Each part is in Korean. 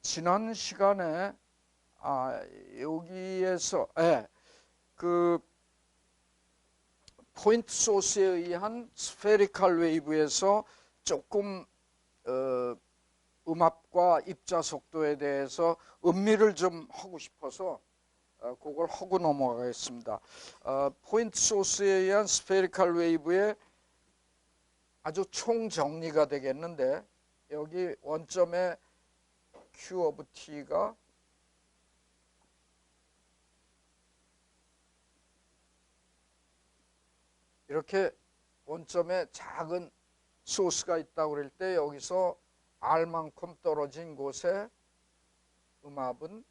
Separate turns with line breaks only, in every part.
지난 시간에 여기에서 그 포인트 소스에 의한 스페리칼 웨이브에서 조금 음압과 입자 속도에 대해서 음미를 좀 하고 싶어서 그걸 하고 넘어가겠습니다. 포인트 소스에 의한 스페리칼 웨이브의 아주 총정리가 되겠는데, 여기 원점의 Q 오브 T가 이렇게 원점에 작은 소스가 있다고 그럴 때, 여기서 R만큼 떨어진 곳에 음압은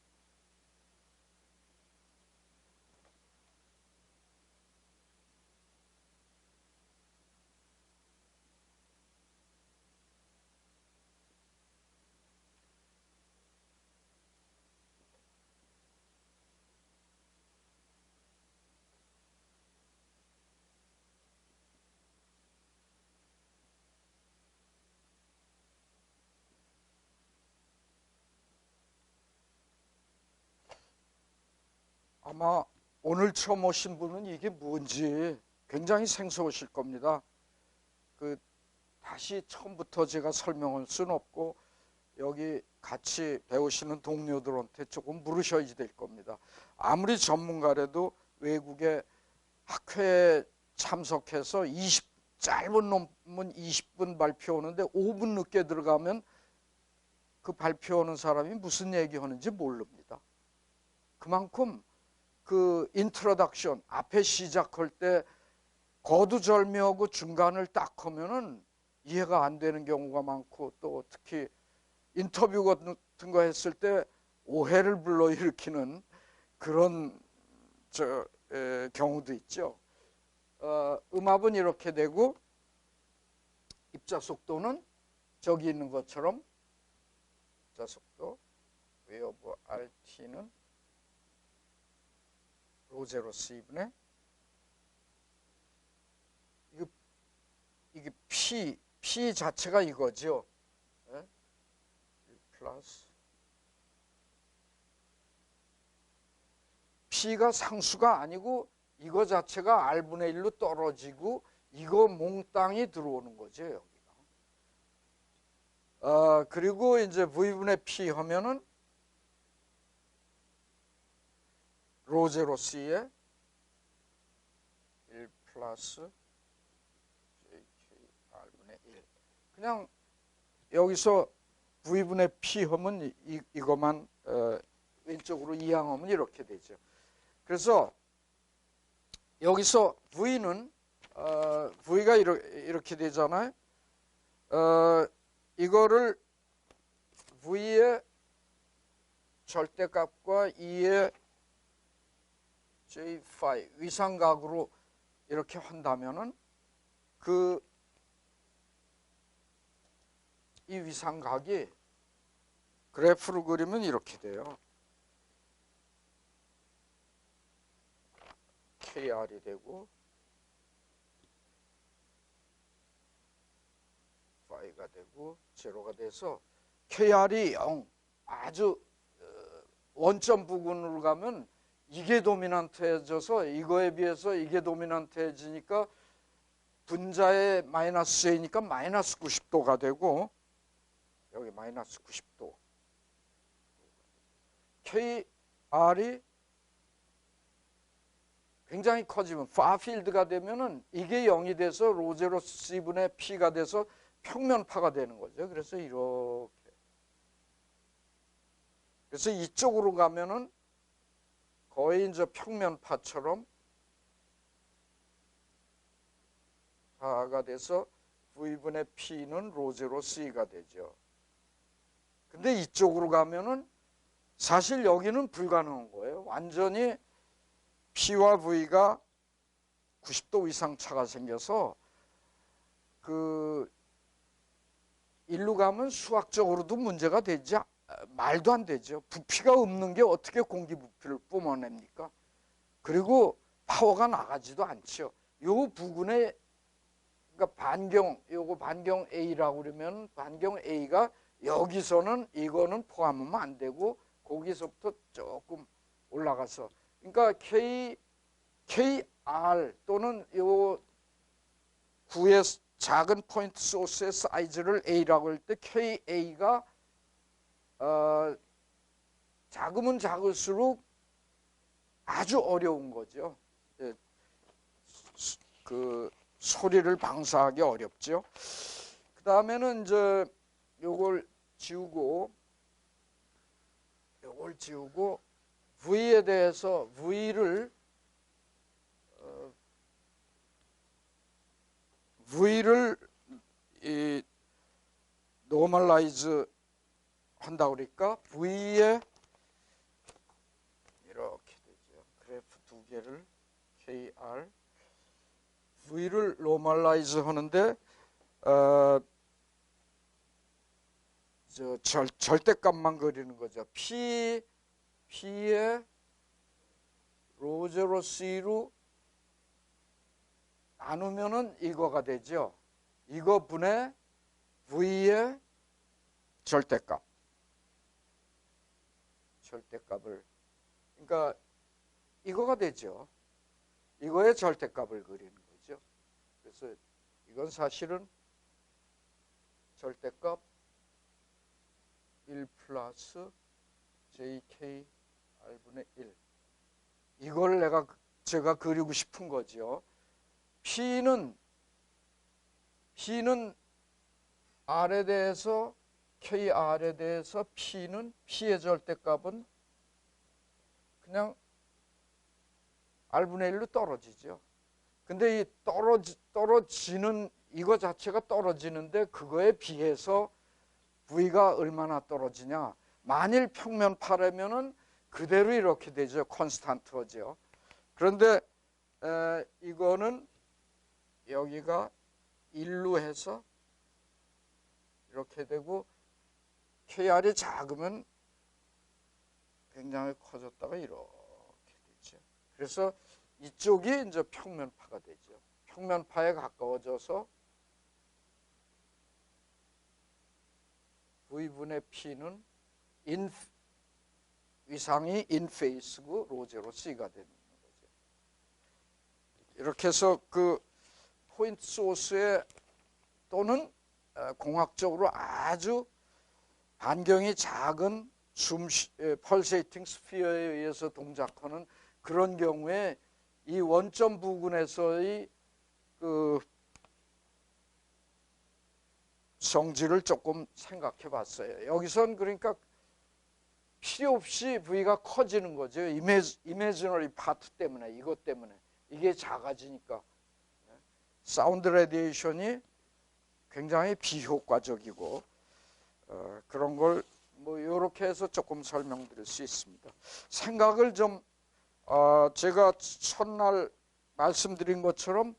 아마 오늘 처음 오신 분은 이게 뭔지 굉장히 생소하실 겁니다. 다시 처음부터 제가 설명할 수는 없고, 여기 같이 배우시는 동료들한테 조금 물으셔야지 될 겁니다. 아무리 전문가라도 외국에 학회에 참석해서 짧은 논문 20분 발표하는데 5분 늦게 들어가면 그 발표하는 사람이 무슨 얘기하는지 모릅니다. 그만큼 그 인트로덕션 앞에 시작할 때 거두절미하고 중간을 딱 하면은 이해가 안 되는 경우가 많고, 또 특히 인터뷰 같은 거 했을 때 오해를 불러일으키는 그런 경우도 있죠. 음압은 이렇게 되고, 입자 속도는 저기 있는 것처럼 입자 속도 V 오브 RT는 로제로 C분의 이게 P 자체가 이거죠. 플러스 P가 상수가 아니고 이거 자체가 R분의 1로 떨어지고 이거 몽땅이 들어오는 거죠, 여기가. 그리고 이제 V분의 P 하면은 로제로 C에 1 플러스 JKR분의 1. 그냥 여기서 V분의 P 하면 이것만 왼쪽으로 이항하면 이렇게 되죠. 그래서 여기서 V는 V가 이렇게 되잖아요. 이거를 V의 절대값과 2의 J 파이 위상각으로 이렇게 한다면은 이 위상각이 그래프로 그리면 이렇게 돼요. KR이 되고 파이가 되고 제로가 돼서 KR이 0, 아주 원점 부근으로 가면 이게 도미넌트해져서 이거에 비해서 이게 도미넌트해지니까 분자의 마이너스 J니까 마이너스 90도가 되고, 여기 마이너스 90도. KR이 굉장히 커지면 파필드가 되면은 이게 0이 돼서 로제로 C분의 P가 돼서 평면파가 되는 거죠. 그래서 이렇게. 그래서 이쪽으로 가면은 거의 이제 평면파처럼 파가 돼서 V분의 P는 로제로 C가 되죠. 근데 이쪽으로 가면은 사실 여기는 불가능한 거예요. 완전히 P와 V가 90도 이상 차가 생겨서 일로 가면 수학적으로도 문제가 되지, 말도 안 되죠. 부피가 없는 게 어떻게 공기 부피를 뿜어냅니까? 그리고 파워가 나가지도 않죠. 요 부근에, 그러니까 요거 반경 A라고 그러면 반경 A가 여기서는 이거는 포함하면 안 되고 거기서부터 조금 올라가서, 그러니까 KR 또는 요 구의 작은 포인트 소스의 사이즈를 A라고 할 때 KA가 작으면 작을수록 아주 어려운 거죠. 예, 그 소리를 방사하기 어렵죠. 그 다음에는 이제 요걸 지우고 V에 대해서 V를 이 노멀라이즈 한다 그러니까 V에 이렇게 되죠. 그래프 두 개를 KR V를 노멀라이즈 하는데 절대값만 그리는 거죠. P에 로제로 C로 나누면은 이거가 되죠. 이거 분의 V의 절대값을, 그러니까 이거가 되죠. 이거의 절대값을 그리는 거죠. 그래서 이건 사실은 절대값 1 플러스 JKR분의 1. 이걸 제가 그리고 싶은 거죠. P는 R에 대해서 KR에 대해서 P의 절대값은 그냥 R분의 1로 떨어지죠. 근데 이 떨어지는 이거 자체가 떨어지는데 그거에 비해서 V가 얼마나 떨어지냐. 만일 평면파라면은 그대로 이렇게 되죠. 콘스탄트죠. 그런데 이거는 여기가 1로 해서 이렇게 되고 KR이 작으면 굉장히 커졌다가 이렇게 되죠. 그래서 이쪽이 이제 평면파가 되죠. 평면파에 가까워져서 V분의 P는 위상이 인페이스고 로제로 C가 되는 거죠. 이렇게 해서 그 포인트 소스에 또는 공학적으로 아주 반경이 작은 펄세이팅 스피어에 의해서 동작하는 그런 경우에 이 원점 부근에서의 그 성질을 조금 생각해 봤어요. 여기선 그러니까 필요 없이 V가 커지는 거죠. 이미지너리 파트 때문에, 이것 때문에. 이게 작아지니까. 사운드 레디에이션이 굉장히 비효과적이고 그런 걸 뭐 이렇게 해서 조금 설명드릴 수 있습니다. 생각을 좀 제가 첫날 말씀드린 것처럼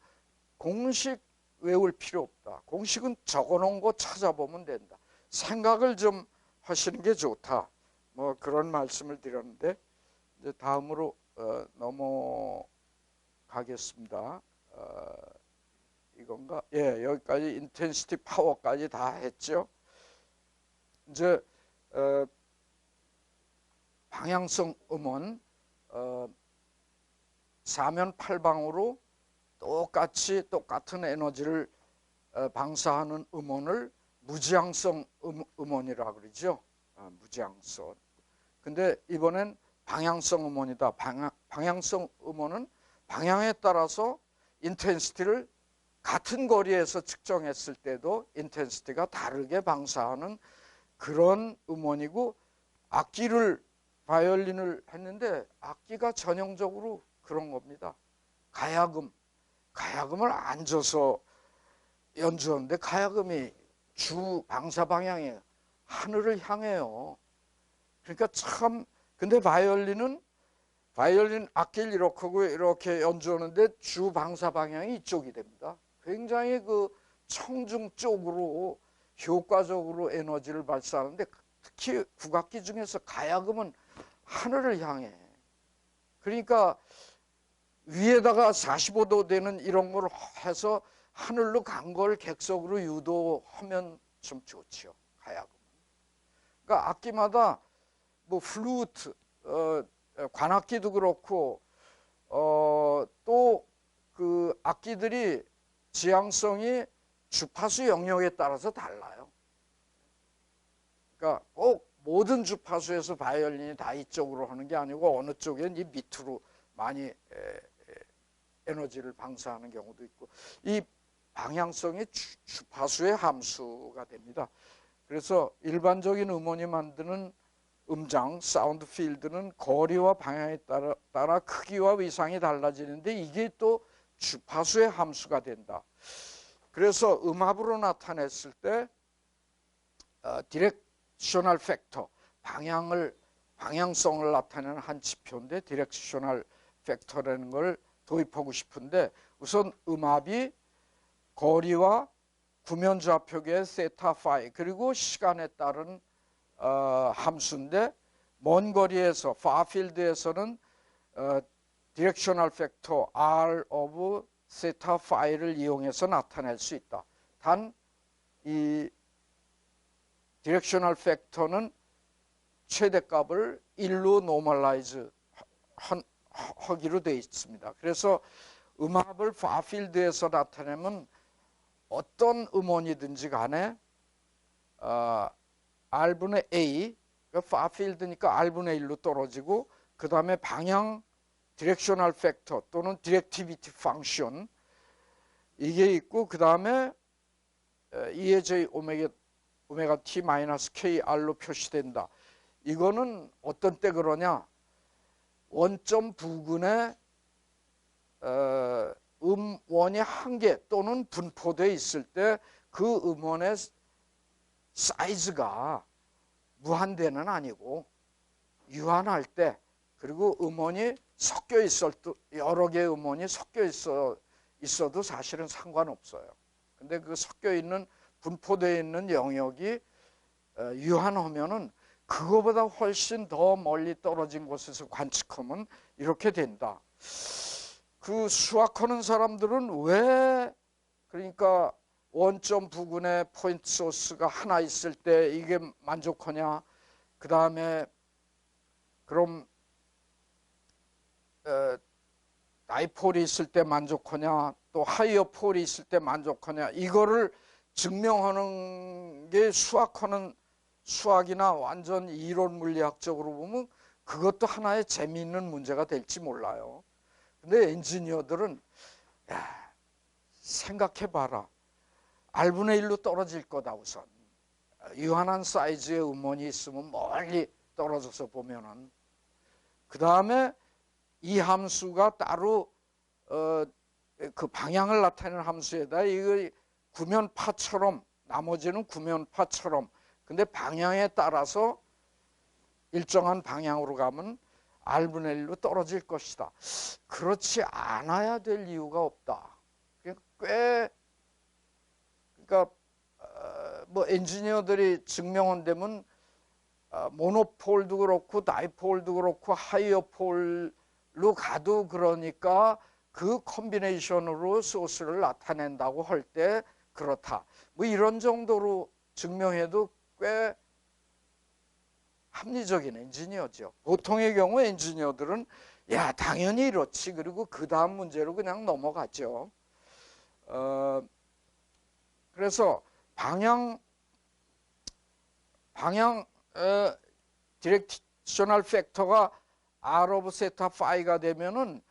공식 외울 필요 없다. 공식은 적어놓은 거 찾아보면 된다. 생각을 좀 하시는 게 좋다. 뭐 그런 말씀을 드렸는데 이제 다음으로 넘어가겠습니다. 이건가? 예, 여기까지 인텐시티 파워까지 다 했죠. 이제 방향성 음원 사면팔방으로 똑같은 에너지를 방사하는 음원을 무지향성 음원이라 그러죠. 무지향성. 근데 이번엔 방향성 음원이다. 방향성 음원은 방향에 따라서 인텐시티를 같은 거리에서 측정했을 때도 인텐시티가 다르게 방사하는 그런 음원이고, 바이올린을 했는데 악기가 전형적으로 그런 겁니다. 가야금을 앉아서 연주하는데 가야금이 주 방사 방향이 하늘을 향해요. 그러니까 참, 근데 바이올린 악기를 이렇게 하고 이렇게 연주하는데 주 방사 방향이 이쪽이 됩니다. 굉장히 그 청중 쪽으로 효과적으로 에너지를 발사하는데 특히 국악기 중에서 가야금은 하늘을 향해. 그러니까 위에다가 45도 되는 이런 걸 해서 하늘로 간 걸 객석으로 유도하면 좀 좋지요. 가야금. 그러니까 악기마다 뭐 플루트, 관악기도 그렇고 또 그 악기들이 지향성이 주파수 영역에 따라서 달라요. 그러니까 꼭 모든 주파수에서 바이올린이 다 이쪽으로 하는 게 아니고 어느 쪽엔 이 밑으로 많이 에너지를 방사하는 경우도 있고, 이 방향성이 주파수의 함수가 됩니다. 그래서 일반적인 음원이 만드는 음장, 사운드 필드는 거리와 방향에 따라 크기와 위상이 달라지는데 이게 또 주파수의 함수가 된다. 그래서 음압으로 나타냈을 때 디렉셔널 팩터, 방향성을 나타내는 한 지표인데 디렉셔널 팩터라는 걸 도입하고 싶은데, 우선 음압이 거리와 구면 좌표계의 세타 파이 그리고 시간에 따른 함수인데, 먼 거리에서 파필드에서는 디렉셔널 팩터 R of 세타 파이를 이용해서 나타낼 수 있다. 단 이 디렉셔널 팩터는 최대값을 1로 노멀라이즈 하기로 되어 있습니다. 그래서 음압을 파필드에서 나타내면 어떤 음원이든지 간에 R분의 A, 파필드니까 R분의 1로 떨어지고, 그 다음에 방향 디렉셔널 팩터 또는 디렉티비티 펑션 이게 있고, 그 다음에 EJ 오메가 T 마이너스 KR로 표시된다. 이거는 어떤 때 그러냐? 원점 부근에 음원이 한 개 또는 분포되어 있을 때 그 음원의 사이즈가 무한대는 아니고 유한할 때, 그리고 음원이 섞여 있어도 여러 개의 음원이 섞여 있어도 사실은 상관없어요. 근데 그 섞여 있는 분포되어 있는 영역이 유한하면은 그거보다 훨씬 더 멀리 떨어진 곳에서 관측하면 이렇게 된다. 그 수학하는 사람들은 왜 그러니까 원점 부근에 포인트 소스가 하나 있을 때 이게 만족하냐, 그 다음에 그럼 다이폴이 있을 때 만족하냐, 또 하이어 폴이 있을 때 만족하냐, 이거를 증명하는 게 수학이나 완전 이론 물리학적으로 보면 그것도 하나의 재미있는 문제가 될지 몰라요. 근데 엔지니어들은 생각해봐라. R분의 1로 떨어질 거다. 우선 유한한 사이즈의 음원이 있으면 멀리 떨어져서 보면은, 그 다음에 이 함수가 따로 그 방향을 나타내는 함수에다 이거 구면파처럼, 나머지는 구면파처럼, 근데 방향에 따라서 일정한 방향으로 가면 R분의 1로 떨어질 것이다. 그렇지 않아야 될 이유가 없다. 그러니까 뭐 엔지니어들이 증명한다면 모노폴도 그렇고 다이폴도 그렇고 하이어 폴로 가도 그러니까 그 컨비네이션으로 소스를 나타낸다고 할 때 그렇다. 뭐 이런 정도로 증명해도 꽤 합리적인 엔지니어죠. 보통의 경우 엔지니어들은 야 당연히 이렇지, 그리고 그 다음 문제로 그냥 넘어가죠. 그래서 방향 디렉셔널 팩터가 R 오브 세타 파이가 되면은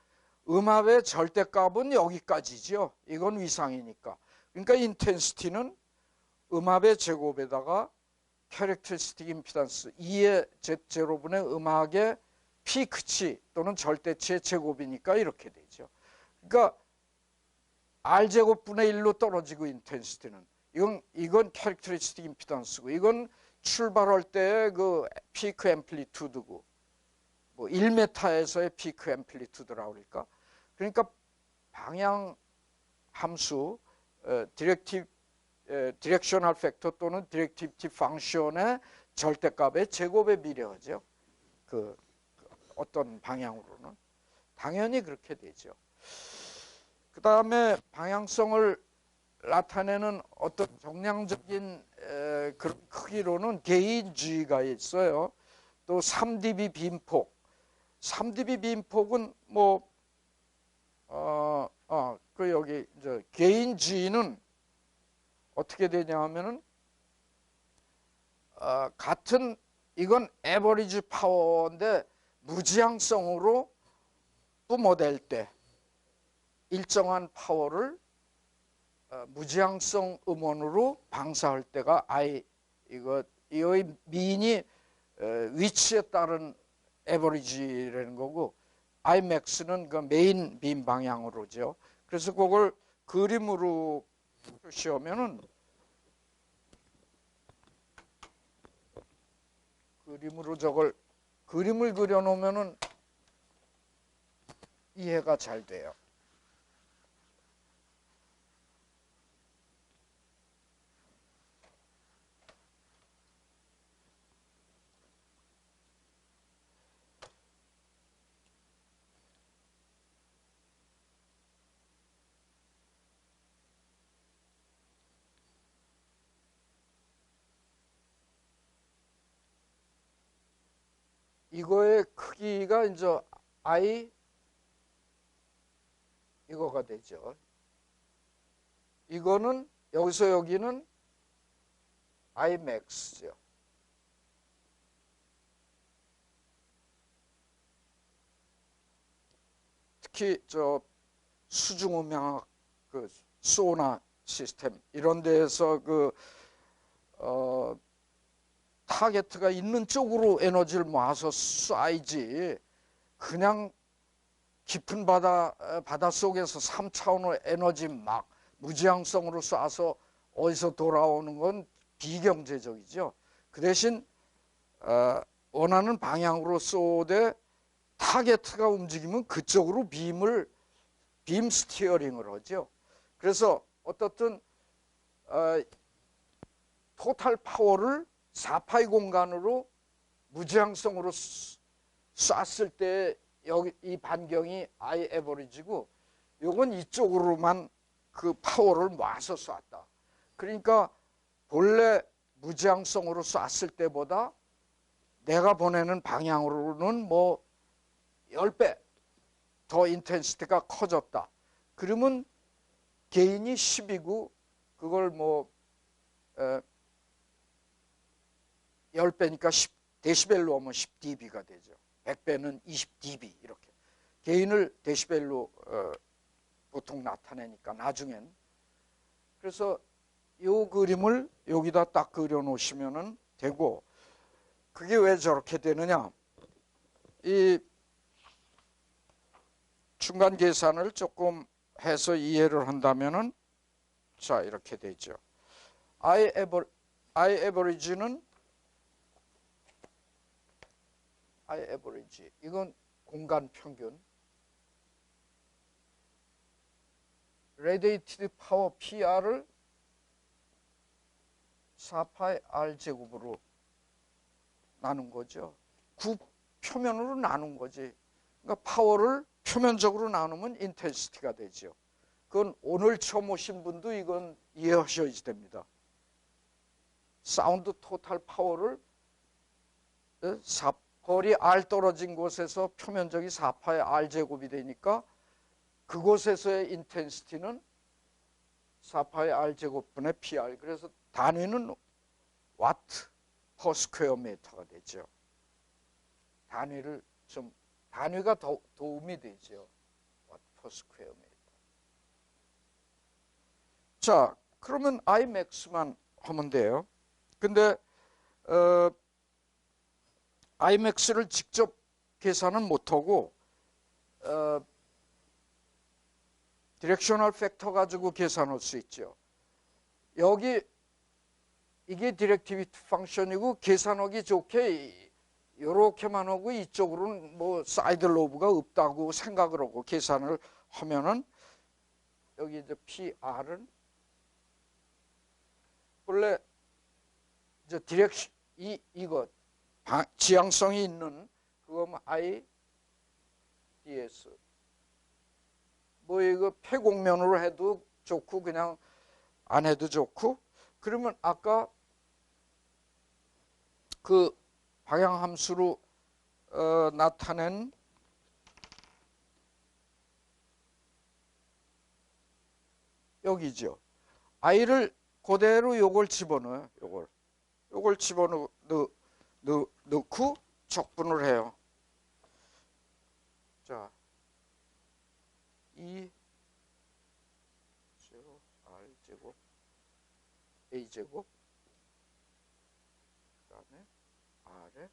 음압의 절대값은 여기까지죠. 이건 위상이니까. 그러니까 인텐시티는 음압의 제곱에다가 캐릭터리스틱 임피던스 2의 Z0분의 음악의 피크치 또는 절대치의 제곱이니까 이렇게 되죠. 그러니까 R제곱분의 1로 떨어지고 인텐시티는 이건 캐릭터리스틱 임피던스고, 이건 출발할 때의 그 피크 앰플리투드고, 뭐 1m에서의 피크 앰플리투드라고 그럴까? 그러니까 방향 함수 디렉셔널 팩터 또는 디렉티비티 펑션의 절대값의 제곱에 비례하죠. 그 어떤 방향으로는 당연히 그렇게 되죠. 그 다음에 방향성을 나타내는 어떤 정량적인 크기로는 게인 G가 있어요. 또 3dB 빈폭. 3dB 빈폭은 그 여기 이제 게인 G는 어떻게 되냐 하면은 같은 이건 에버리지 파워인데 무지향성으로 뿜어댈 때 일정한 파워를 무지향성 음원으로 방사할 때가 이의 미인이 위치에 따른 에버리지라는 거고 Imax는 그 메인 빔 방향으로죠. 그래서 그걸 그림으로 표시하면은 그림을 그려놓으면은 이해가 잘 돼요. 이거의 크기가 이제 이거가 되죠. 이거는 여기서 여기는 Imax죠. 특히 저 수중음향 그 소나 시스템 이런 데에서 타겟가 있는 쪽으로 에너지를 모아서 쏴야지 그냥 깊은 바닷속에서 3차원의 에너지 막 무지향성으로 쏴서 어디서 돌아오는 건 비경제적이죠. 그 대신 원하는 방향으로 쏘되 타겟가 움직이면 그쪽으로 빔 스티어링을 하죠. 그래서 어떻든 토탈 파워를 4파이 공간으로 무지향성으로 쐈을 때 여기 이 반경이 I 에버리지고 요건 이쪽으로만 그 파워를 모아서 쐈다. 그러니까 본래 무지향성으로 쐈을 때보다 내가 보내는 방향으로는 10배 더 인텐시티가 커졌다. 그러면 게인이 10이고 그걸 10배니까 10데시벨로 하면 10dB가 되죠. 100배는 20dB 이렇게. 게인을 데시벨로 보통 나타내니까 나중엔. 그래서 이 그림을 여기다 딱 그려 놓으시면 되고 그게 왜 저렇게 되느냐. 이 중간 계산을 조금 해서 이해를 한다면은 자 이렇게 되죠. I average는 I average 이건 공간 평균. radiated power PR을 4파이 R 제곱으로 나눈 거죠. 표면으로 나눈 거지. 그러니까 파워를 표면적으로 나누면 인텐시티가 되죠. 그건 오늘 처음 오신 분도 이건 이해하셔야 됩니다. 사운드 토탈 파워를 거리 R 떨어진 곳에서 표면적이 4파의 R 제곱이 되니까 그곳에서의 인텐시티는 4파의 R 제곱분의 PR. 그래서 단위는 와트 퍼 스퀘어 미터가 되죠. 단위가 도움이 되죠. 와트 퍼 스퀘어 미터. 자, 그러면 Imax만 하면 돼요. 근데 Imax를 직접 계산은 못하고 디렉셔널 팩터 가지고 계산할 수 있죠. 여기 이게 디렉티비티 펑션이고 계산하기 좋게 이렇게만 하고 이쪽으로는 사이드 로브가 없다고 생각을 하고 계산을 하면은 여기 이제 PR은 원래 이제 이거 지향성이 있는 그거면 IDS 이거 폐곡면으로 해도 좋고 그냥 안 해도 좋고 그러면 아까 그 방향함수로 나타낸 여기죠. i를 그대로 요걸 집어넣어요. 요걸 집어넣고 적분을 해요. 자, E 제곱 R 제곱 A 제곱 그다음에 R에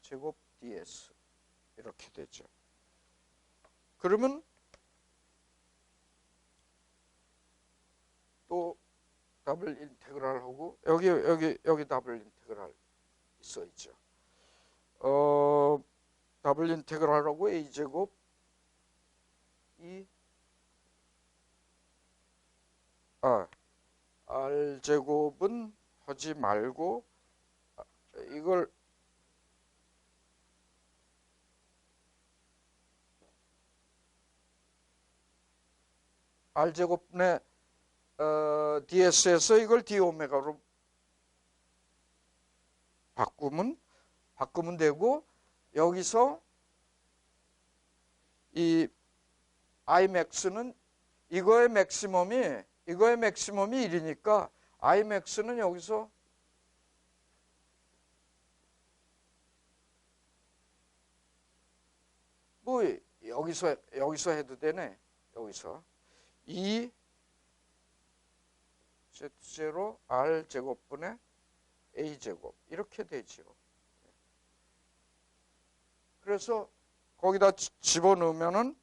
제곱 ds 이렇게 되죠. 그러면 또 더블 인테그랄 하고 여기 더블 인테그랄 있어 있죠. 더블 인테그랄 하고 a 제곱 이 r 제곱은 하지 말고 이걸 r 제곱분의 ds에서 이걸 d 오메가로 바꾸면 되고, 여기서 이 imax는 이거의 맥시멈이 1이니까 imax는 여기서 뭐 여기서 해도 되네. 여기서 2 z0 r 제곱분의 a 제곱 이렇게 되죠. 그래서 거기다 집어넣으면은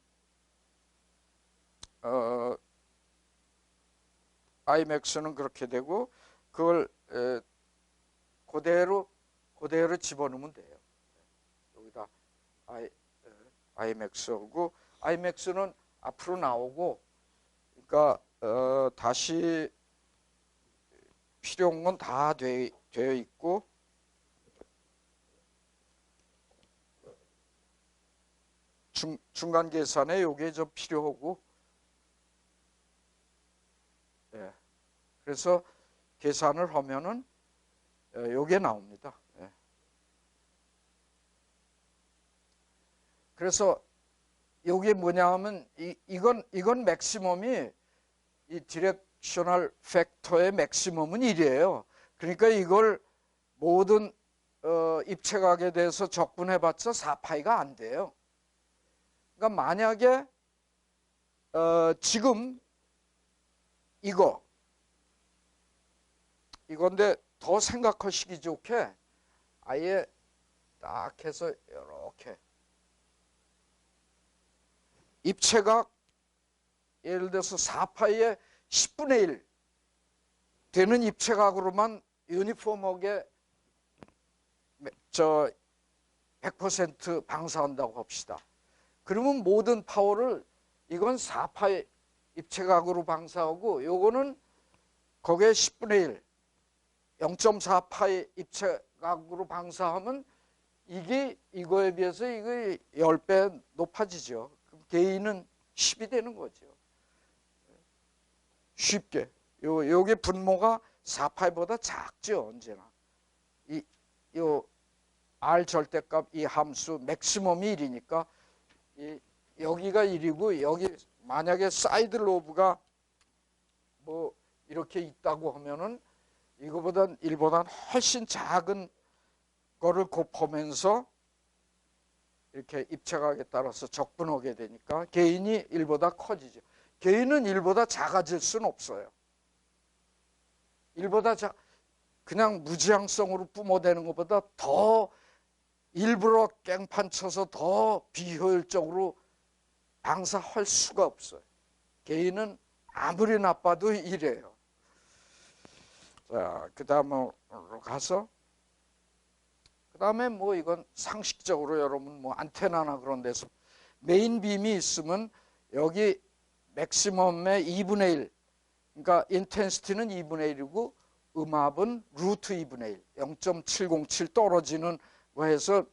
imax는 그렇게 되고, 그걸 그대로 집어넣으면 돼요. 여기다 imax하고 imax는 앞으로 나오고, 그러니까 다시 필요한 건 다 되어 있고, 중간 계산에 요게 좀 필요하고, 예. 그래서 계산을 하면은 요게 나옵니다. 예. 그래서 요게 뭐냐 하면 이건 맥시멈이 이 디렉셔널 팩터의 맥시멈은 1이에요. 그러니까 이걸 모든 입체각에 대해서 적분해봤자 4파이가 안 돼요. 그러니까 만약에 지금 이건데 더 생각하시기 좋게 아예 딱 해서 이렇게 입체각 예를 들어서 4파이의 10분의 1 되는 입체각으로만 유니폼하게 100% 방사한다고 합시다. 그러면 모든 파워를 이건 4파이 입체각으로 방사하고 요거는 거기에 10분의 1 0.4파이 입체각으로 방사하면 이게 이거에 비해서 이거 10배 높아지죠. 그럼 개인은 10이 되는 거죠. 쉽게. 요게 분모가 4파이보다 작죠. 언제나. 요 R 절대값 이 함수 맥시멈이 1이니까 여기가 1이고 여기 만약에 사이드 로브가 뭐 이렇게 있다고 하면은 이거보단 1보단 훨씬 작은 거를 곱하면서 이렇게 입체각에 따라서 적분하게 되니까 개인이 1보다 커지죠. 개인은 1보다 작아질 수는 없어요. 1보다 그냥 무지향성으로 뿜어대는 것보다 더 일부러 깽판 쳐서 더 비효율적으로 방사할 수가 없어요. 개인은 아무리 나빠도 이래요. 자, 그 다음으로 가서 그 다음에 뭐 이건 상식적으로 여러분 뭐 안테나나 그런 데서 메인 빔이 있으면 여기 맥시멈의 2분의 1 그러니까 인텐시티는 2분의 1이고 음압은 루트 2분의 1 0.707 떨어지는 거에서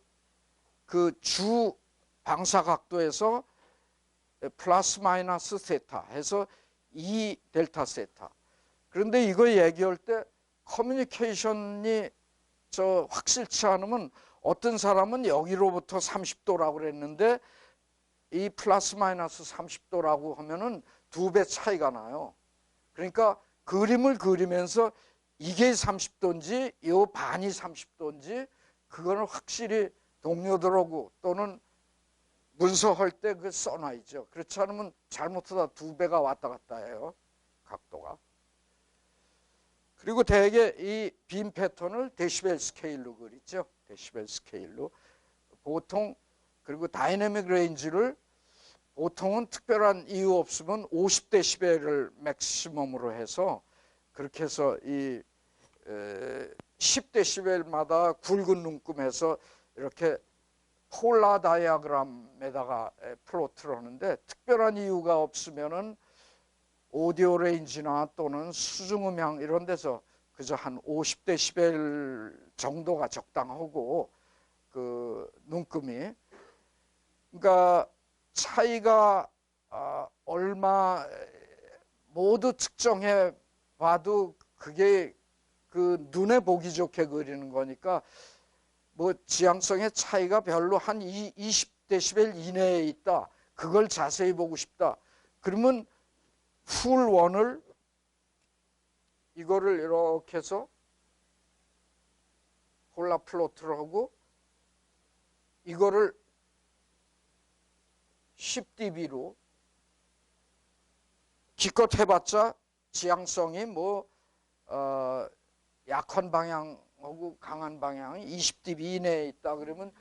그 주 방사각도에서 플러스 마이너스 세타 해서 2 델타 세타. 그런데 이거 얘기할 때 커뮤니케이션이 확실치 않으면 어떤 사람은 여기로부터 30도라고 그랬는데 이 플러스 마이너스 30도라고 하면은 2배 차이가 나요. 그러니까 그림을 그리면서 이게 30도인지 이 반이 30도인지 그거는 확실히 동료들하고 또는 문서할 때 그 써놔야죠. 그렇지 않으면 잘못하다 2배가 왔다 갔다 해요. 각도가. 그리고 대개 이 빔 패턴을 데시벨 스케일로 그리죠. 데시벨 스케일로. 보통 그리고 다이내믹 레인지를 보통은 특별한 이유 없으면 50데시벨을 맥시멈으로 해서 그렇게 해서 이 10데시벨마다 굵은 눈금해서 이렇게 폴라 다이아그램에다가 플로트를 하는데 특별한 이유가 없으면은 오디오 레인지나 또는 수중음향 이런 데서 그저 한 50데시벨 정도가 적당하고 그 눈금이 그러니까 차이가 얼마 모두 측정해 봐도 그게 그 눈에 보기 좋게 그리는 거니까 뭐 지향성의 차이가 별로 한 20데시벨 이내에 있다. 그걸 자세히 보고 싶다. 그러면 풀 원을 이거를 이렇게 해서 폴라 플로트를 하고 이거를 10dB로 기껏 해봤자 지향성이 뭐 약한 방향하고 강한 방향이 20dB 이내에 있다 그러면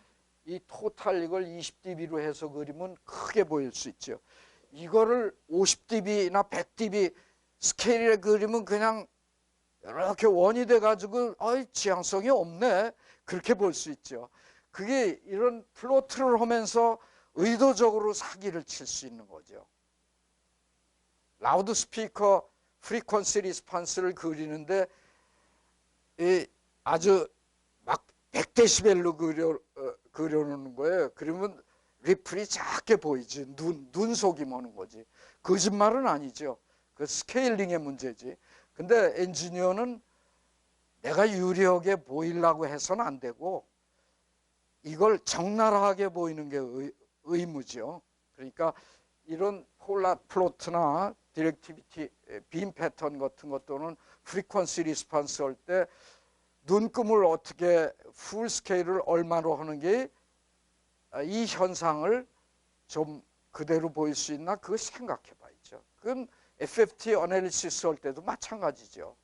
이 토탈 이걸 20dB로 해서 그리면 크게 보일 수 있죠. 이거를 50dB나 100dB 스케일에 그리면 그냥 이렇게 원이 돼가지고 지향성이 없네 그렇게 볼 수 있죠. 그게 이런 플로트를 하면서 의도적으로 사기를 칠 수 있는 거죠. 라우드 스피커 프리퀀시 리스판스를 그리는데 아주 막 100데시벨로 그려놓는 거예요. 그러면 리플이 작게 보이지. 눈속임 오는 거지. 거짓말은 아니죠. 그 스케일링의 문제지. 근데 엔지니어는 내가 유리하게 보이려고 해서는 안 되고 이걸 적나라하게 보이는 게 의무죠. 그러니까 이런 폴라 플로트나 디렉티비티 빔 패턴 같은 것도는 프리퀀시 리스판스 할 때 눈금을 어떻게 풀 스케일을 얼마로 하는 게 이 현상을 좀 그대로 보일 수 있나 그거 생각해 봐야죠. 그건 FFT 어널리시스 할 때도 마찬가지죠.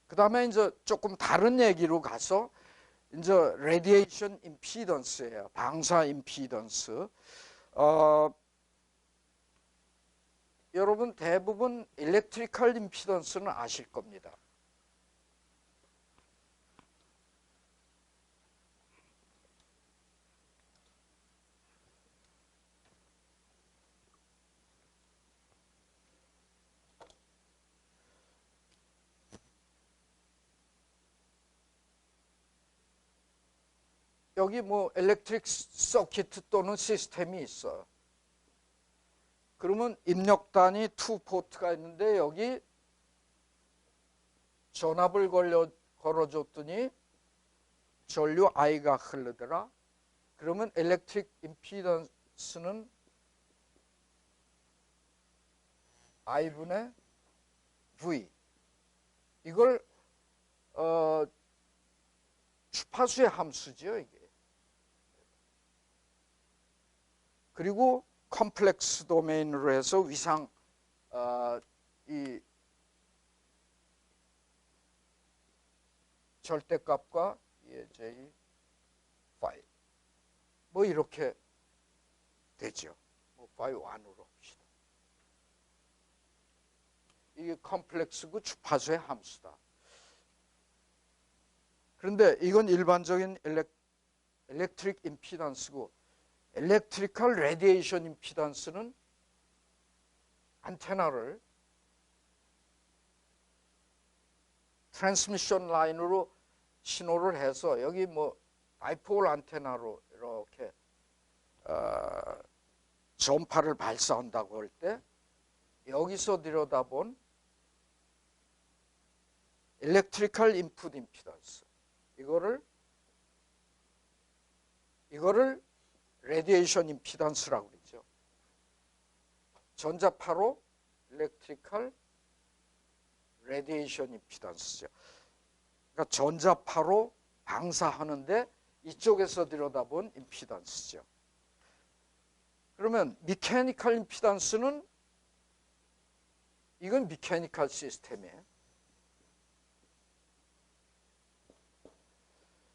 그 다음에 이제 조금 다른 얘기로 가서 이제 레디에이션 임피던스예요. 방사 임피던스. 여러분 대부분 일렉트리컬 임피던스는 아실 겁니다. 여기 뭐 엘렉트릭 서키트 또는 시스템이 있어요. 그러면 입력단이 2포트가 있는데 여기 전압을 걸어줬더니 전류 I가 흐르더라. 그러면 엘렉트릭 임피던스는 I분의 V. 이걸 주파수의 함수죠, 이게. 그리고 컴플렉스 도메인으로 해서 위상 이 절대값과 J, phi 뭐 이렇게 되죠. 뭐 phi 1으로 합시다. 이게 컴플렉스고 주파수의 함수다. 그런데 이건 일반적인 엘렉트릭 임피던스고 엘렉트리컬 레디에이션 임피던스는 안테나를 트랜스미션 라인으로 신호를 해서 여기 뭐 다이폴 안테나로 이렇게 전파를 발사한다고 할 때 여기서 들여다본 일렉트리컬 인풋 임피던스, 이거를 레디에이션 임피던스라고 그러죠. 전자파로 일렉트리컬 레디에이션 임피던스죠. 그러니까 전자파로 방사하는데 이쪽에서 들여다본 임피던스죠. 그러면 미케니컬 임피던스는 이건 미케니컬 시스템이에요.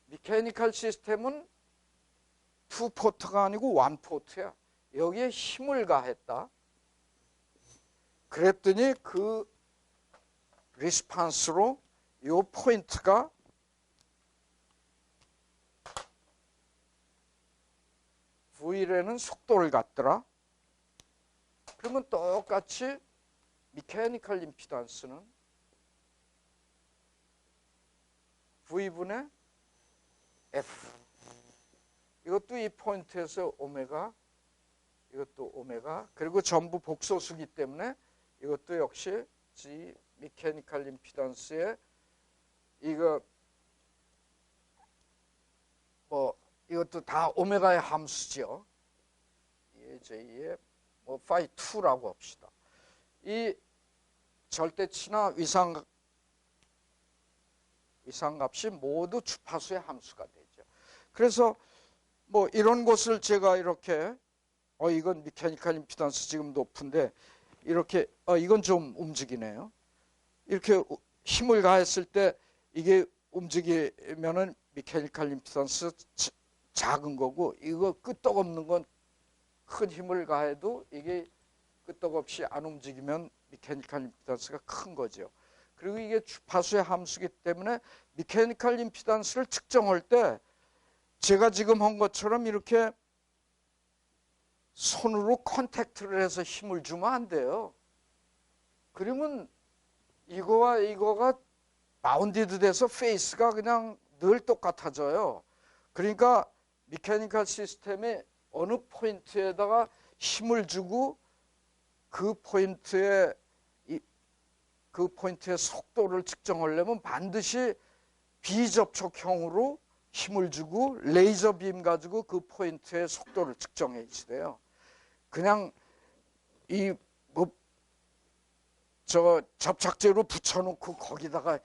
미케니컬 시스템은 투 포트가 아니고 원 포트야. 여기에 힘을 가했다. 그랬더니 그 리스판스로 이 포인트가 V라는 속도를 갖더라. 그러면 똑같이 미케니컬 임피던스는 V분의 F. 이것도 이 포인트에서 오메가, 이것도 오메가, 그리고 전부 복소수기 때문에 이것도 역시 G 미케니컬 임피던스의 이거 뭐 이것도 다 오메가의 함수죠. J의 뭐 파이 2라고 합시다. 이 절대치나 위상값이 모두 주파수의 함수가 되죠. 그래서 뭐 이런 것을 제가 이렇게 이건 미케니컬 임피던스 지금 높은데 이렇게 이건 좀 움직이네요. 이렇게 힘을 가했을 때 이게 움직이면은 미케니컬 임피던스 작은 거고, 이거 끄떡없는 건 큰 힘을 가해도 이게 끄떡없이 안 움직이면 미케니컬 임피던스가 큰 거죠. 그리고 이게 주파수의 함수이기 때문에 미케니컬 임피던스를 측정할 때 제가 지금 한 것처럼 이렇게 손으로 컨택트를 해서 힘을 주면 안 돼요. 그러면 이거와 이거가 바운디드 돼서 페이스가 그냥 늘 똑같아져요. 그러니까 미케니컬 시스템의 어느 포인트에다가 힘을 주고 그 포인트의 속도를 측정하려면 반드시 비접촉형으로 힘을 주고 레이저 빔 가지고 그 포인트의 속도를 측정해야 돼요. 그냥 접착제로 붙여놓고 거기다가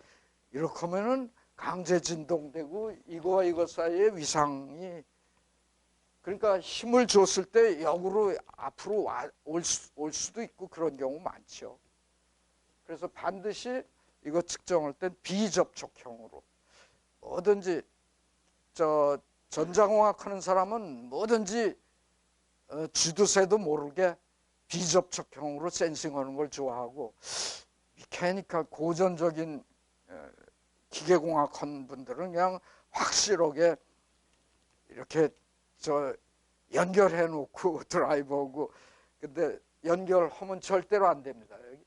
이렇게 하면은 강제 진동되고 이거와 이거 사이의 위상이, 그러니까 힘을 줬을 때 역으로 앞으로 올 수도 있고 그런 경우 많죠. 그래서 반드시 이거 측정할 땐 비접촉형으로, 뭐든지 전자공학 하는 사람은 뭐든지 쥐도새도 모르게 비접촉형으로 센싱하는 걸 좋아하고, 미케니컬 고전적인 기계공학 하는 분들은 그냥 확실하게 이렇게 연결해 놓고 드라이버하고, 근데 연결하면 절대로 안 됩니다. 여기.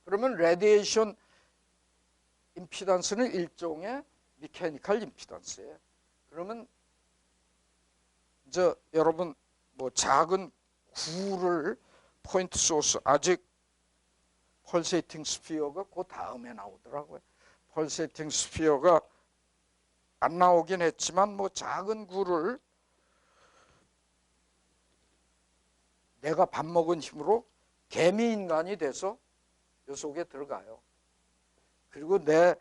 그러면 레디에이션 임피던스는 일종의 미케니컬 임피던스예요. 그러면 여러분 뭐 작은 구를 포인트 소스, 아직 펄세이팅 스피어가 그 다음에 나오더라고요. 펄세이팅 스피어가 안 나오긴 했지만 뭐 작은 구를 내가 밥 먹은 힘으로 개미인간이 돼서 요 속에 들어가요. 그리고 내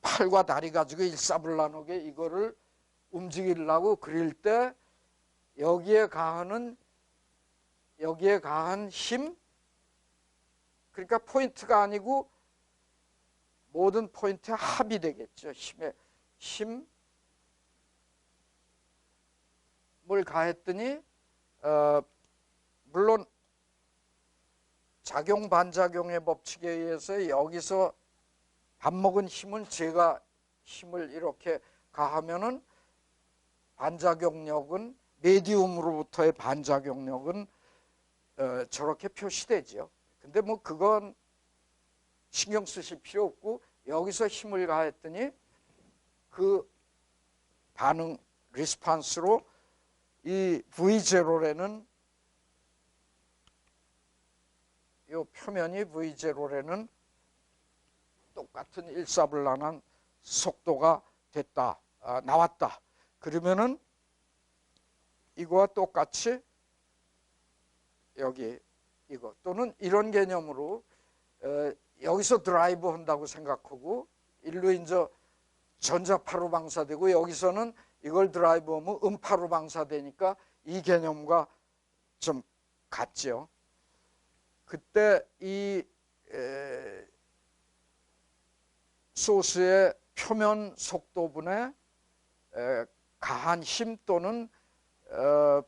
팔과 다리 가지고 일사불란하게 이거를 움직이려고 그릴 때 여기에 가한 힘, 그러니까 포인트가 아니고 모든 포인트의 합이 되겠죠. 힘을 가했더니 물론 작용 반작용의 법칙에 의해서 여기서 밥 먹은 힘은 제가 힘을 이렇게 가하면은 반작용력은 메디움으로부터의 반작용력은 저렇게 표시되죠. 근데 뭐 그건 신경 쓰실 필요 없고, 여기서 힘을 가했더니 그 반응 리스판스로 이 V0라는 요 표면이 V0라는 똑같은 일사불란한 속도가 됐다, 나왔다. 그러면은 이거와 똑같이 여기 이거 또는 이런 개념으로 여기서 드라이브 한다고 생각하고 일로 이제 전자파로 방사되고 여기서는 이걸 드라이브 하면 음파로 방사되니까 이 개념과 좀 같죠. 그때 이 소스의 표면 속도분의 가한 힘 또는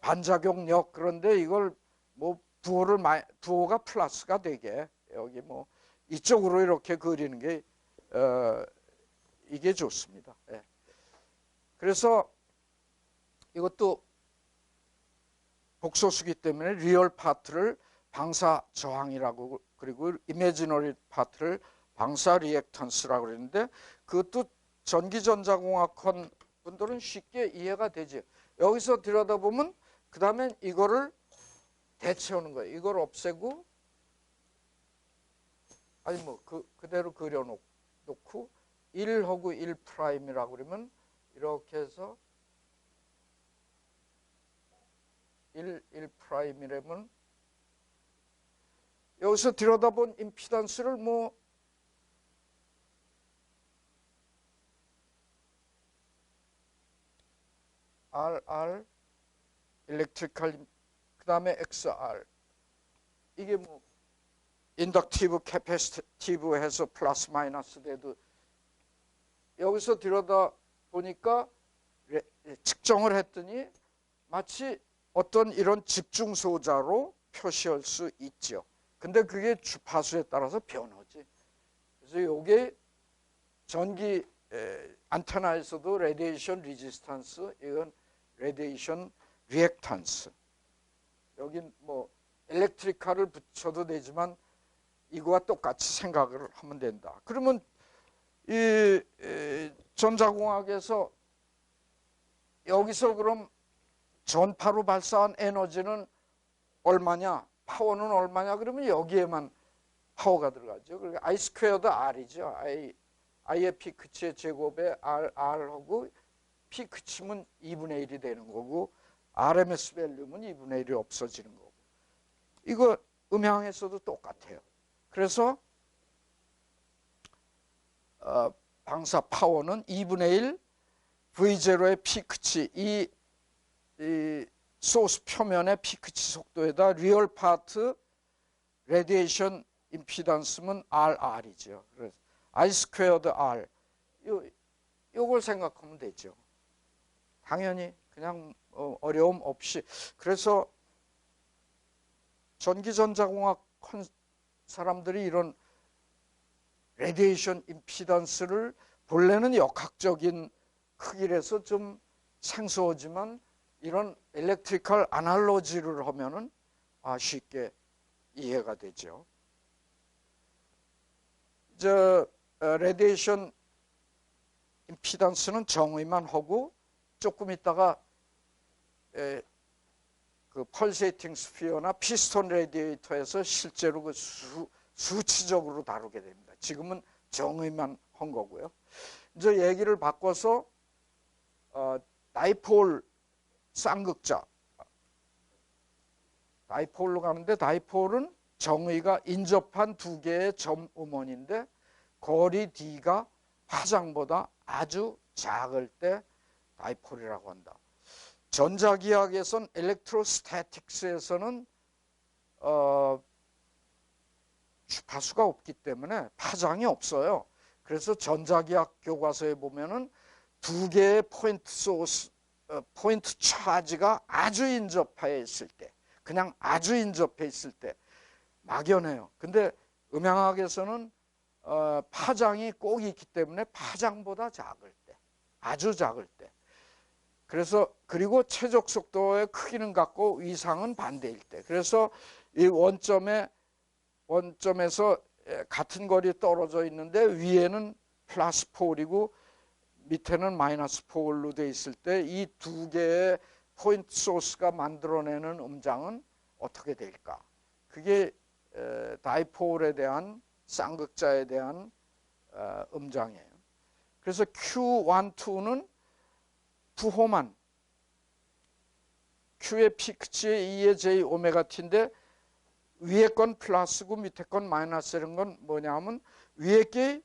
반작용력, 그런데 이걸 뭐 부호가 플러스가 되게 여기 뭐 이쪽으로 이렇게 그리는 게 이게 좋습니다. 예. 그래서 이것도 복소수기 때문에 리얼 파트를 방사 저항이라고, 그리고 이미지너리 파트를 방사 리액턴스라고 그러는데, 그것도 전기전자공학원 분들은 쉽게 이해가 되죠. 여기서 들여다보면 그 다음에 이거를 대체하는 거예요. 이걸 없애고, 아니 뭐 그대로 그려놓고 1하고 1'이라고 그러면 이렇게 해서 1'이라면 여기서 들여다본 임피던스를 뭐 RR 일렉트리컬 그 다음에 XR, 이게 뭐 인덕티브 캐패시티브 해서 플러스 마이너스 돼도 여기서 들여다 보니까 측정을 했더니 마치 어떤 이런 집중 소자로 표시할 수 있죠. 근데 그게 주파수에 따라서 변하지. 그래서 이게 전기 안테나에서도 레디에이션 리지스탄스, 이건 레디에이션 리액턴스. 여긴 뭐 엘렉트리카를 붙여도 되지만 이거와 똑같이 생각을 하면 된다. 그러면 이 전자공학에서 여기서 그럼 전파로 발사한 에너지는 얼마냐, 파워는 얼마냐, 그러면 여기에만 파워가 들어가죠. 그러니까 I 스퀘어드 R이죠. I의 P 그치의 제곱에 R하고 P 그치면 2분의 1이 되는 거고 RMS 밸류면 2분의 1이 없어지는 거고, 이거 음향에서도 똑같아요. 그래서 방사 파워는 2분의 1 V0의 피크치, 이 소스 표면의 피크치 속도에다 리얼 파트 레디에이션 임피던스면 RR이죠. 그래서 I 스퀘어드 R, 요걸 생각하면 되죠. 당연히 그냥 어려움 없이. 그래서 전기전자공학 사람들이 이런 레디에이션 임피던스를 본래는 역학적인 크기라서 좀 생소하지만 이런 엘렉트리컬 아날로지를 하면은 쉽게 이해가 되죠. 레디에이션 임피던스는 정의만 하고 조금 있다가 그 펄세이팅 스피어나 피스톤 레디에이터에서 실제로 그 수치적으로 다루게 됩니다. 지금은 정의만 한 거고요. 이제 얘기를 바꿔서 다이폴 쌍극자, 다이폴로 가는데, 다이폴은 정의가 인접한 두 개의 점 음원인데 거리 D가 화장보다 아주 작을 때 다이폴이라고 한다. 전자기학에선 엘렉트로스태틱스에서는 주파수가 없기 때문에 파장이 없어요. 그래서 전자기학 교과서에 보면은 두 개의 포인트 차지가 아주 인접해 있을 때, 그냥 아주 인접해 있을 때 막연해요. 근데 음향학에서는 파장이 꼭 있기 때문에 파장보다 작을 때, 아주 작을 때. 그래서 그리고 최적 속도의 크기는 같고 위상은 반대일 때. 그래서 이 원점에서 같은 거리에 떨어져 있는데 위에는 플러스 폴이고 밑에는 마이너스 폴로 돼 있을 때 이 두 개의 포인트 소스가 만들어내는 음장은 어떻게 될까? 그게 다이폴에 대한 쌍극자에 대한 음장이에요. 그래서 Q1, 2는 부호만 Q의 피크치의 2의 J 오메가 T인데 위에 건 플러스고 밑에 건 마이너스라는 건 뭐냐면 위에 게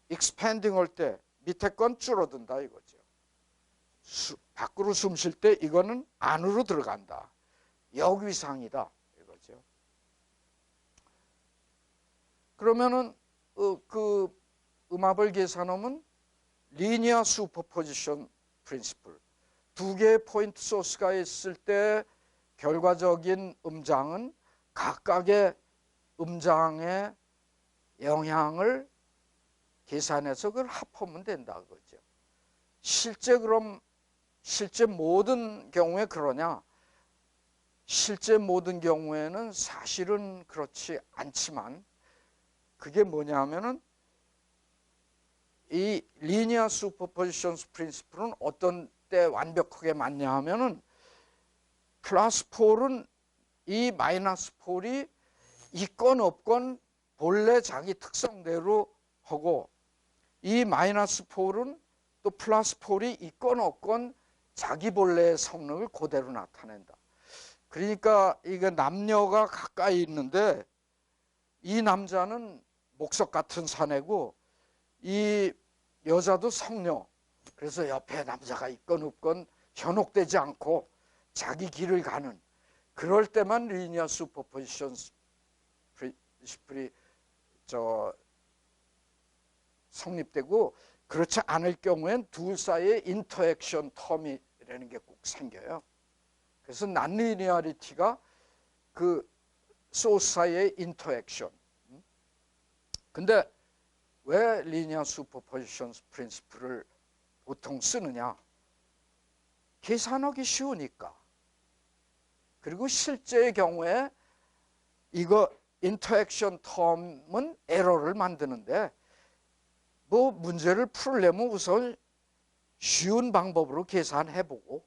익스팬딩 할 때 밑에 건 줄어든다 이거죠. 밖으로 숨 쉴 때 이거는 안으로 들어간다. 역위상이다 이거죠. 그러면은 그 음압을 계산하면 리니어 슈퍼포지션 프린시플 두 개의 포인트 소스가 있을 때 결과적인 음장은 각각의 음장의 영향을 계산해서 그걸 합하면 된다 그거죠. 실제 모든 경우에 그러냐? 실제 모든 경우에는 사실은 그렇지 않지만 그게 뭐냐면은 이 리니어 슈퍼포지션 프린시플은 어떤 때 완벽하게 맞냐 하면은 플러스 폴은 이 마이너스 폴이 있건 없건 본래 자기 특성대로 하고 이 마이너스 폴은 또 플러스 폴이 있건 없건 자기 본래의 성능을 그대로 나타낸다. 그러니까 이게 남녀가 가까이 있는데 이 남자는 목석 같은 사내고 이 여자도 성녀. 그래서 옆에 남자가 있건 없건 현혹되지 않고 자기 길을 가는 그럴 때만 리니어 슈퍼포지션 프린시플이 성립되고 그렇지 않을 경우엔 둘 사이에 인터액션 텀이라는 게 꼭 생겨요. 그래서 난리니어리티가 그 소스 사이의 인터액션. 근데 왜 리니어 슈퍼포지션 프린시플을 보통 쓰느냐? 계산하기 쉬우니까. 그리고 실제의 경우에 이거 인터액션 텀은 에러를 만드는데 뭐 문제를 풀려면 우선 쉬운 방법으로 계산해보고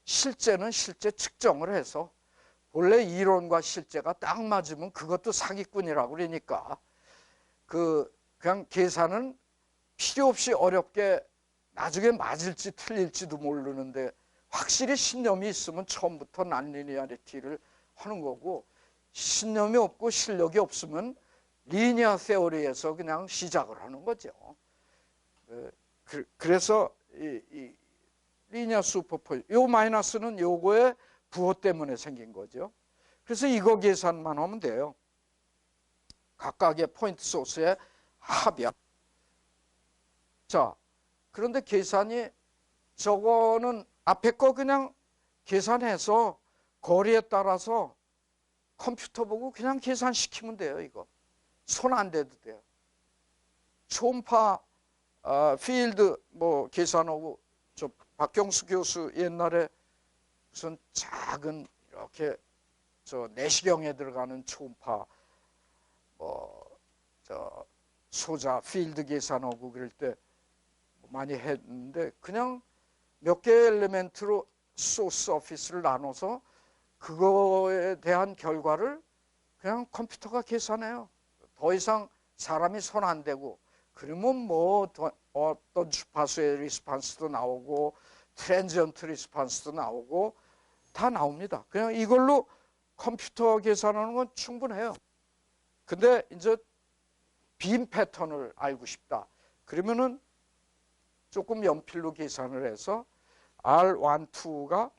실제는 실제 측정을 해서 본래 이론과 실제가 딱 맞으면 그것도 사기꾼이라고 그러니까 그냥 계산은 필요 없이 어렵게 나중에 맞을지 틀릴지도 모르는데 확실히 신념이 있으면 처음부터 난리니어리티를 하는 거고 신념이 없고 실력이 없으면 리니어 세오리에서 그냥 시작을 하는 거죠. 그래서 이 리니어 슈퍼포지션 요 마이너스는 요거의 부호 때문에 생긴 거죠. 그래서 이거 계산만 하면 돼요. 각각의 포인트 소스의 합이야. 자, 그런데 계산이 저거는 앞에 거 그냥 계산해서 거리에 따라서 컴퓨터 보고 그냥 계산시키면 돼요. 이거 손 안 대도 돼요. 초음파 필드 뭐 계산하고 저 박경수 교수 옛날에 무슨 작은 이렇게 저 내시경에 들어가는 초음파 저 소자 필드 계산하고 그럴 때 많이 했는데 그냥 몇 개의 엘리멘트로 소스 오피스를 나눠서 그거에 대한 결과를 그냥 컴퓨터가 계산해요. 더 이상 사람이 손 안 대고 그러면 뭐 어떤 주파수의 리스판스도 나오고 트랜지언트 리스판스도 나오고 다 나옵니다. 그냥 이걸로 컴퓨터 계산하는 건 충분해요. 근데 이제 빔 패턴을 알고 싶다. 그러면은 조금 연필로 계산을 해서 R1, 2가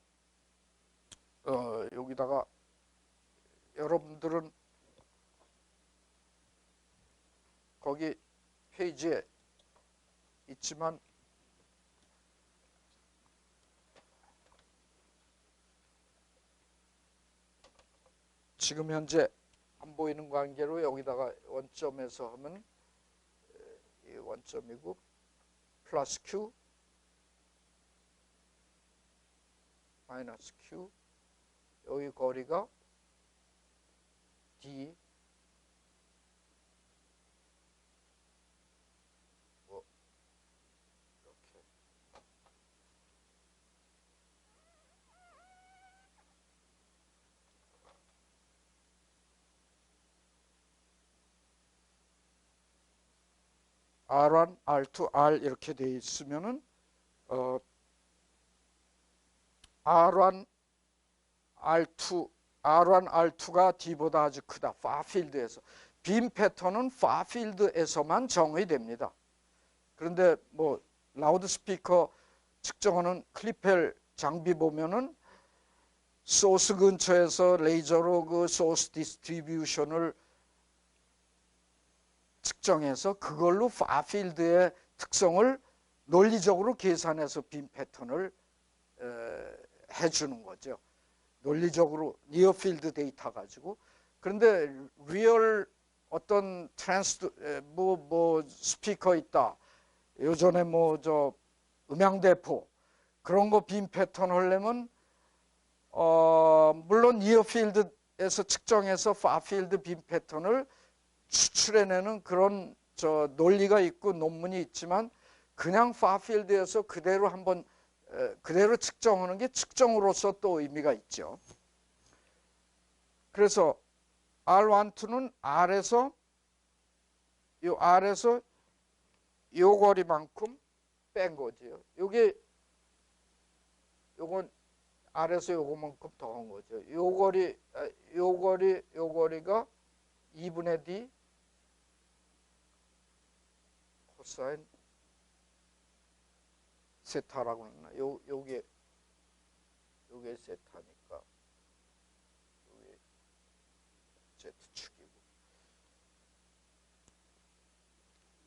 여기다가 여러분들은 거기 페이지에 있지만 지금 현재 안 보이는 관계로 여기다가 원점에서 하면 이 원점이고 플러스 Q 마이너스 Q 여기 거리가 D 뭐 이렇게 R1, R2, R 이렇게 돼 있으면은 R1, R2, R1, R2가 D보다 아주 크다. 파필드에서. 빔 패턴은 파필드에서만 정의됩니다. 그런데 뭐 라우드 스피커 측정하는 클리펠 장비 보면은 소스 근처에서 레이저로 그 소스 디스트리뷰션을 측정해서 그걸로 파필드의 특성을 논리적으로 계산해서 빔 패턴을 해주는 거죠. 논리적으로 니어필드 데이터 가지고. 그런데 리얼 어떤 뭐 스피커 있다. 요전에 뭐 저 음향대포 그런 거 빔 패턴 하려면 물론 니어필드에서 측정해서 파필드 빔 패턴을 추출해내는 그런 저 논리가 있고 논문이 있지만 그냥 파필드에서 그대로 한번 그대로 측정하는 게 측정으로서 또 의미가 있죠. 그래서 R12는 R에서 요 거리만큼 뺀 거지요. 요건 R에서 요거만큼 더한 거죠. 요 거리가 2분의 D 코사인 세타라고 했나? 요게 세타니까 요게 Z축이고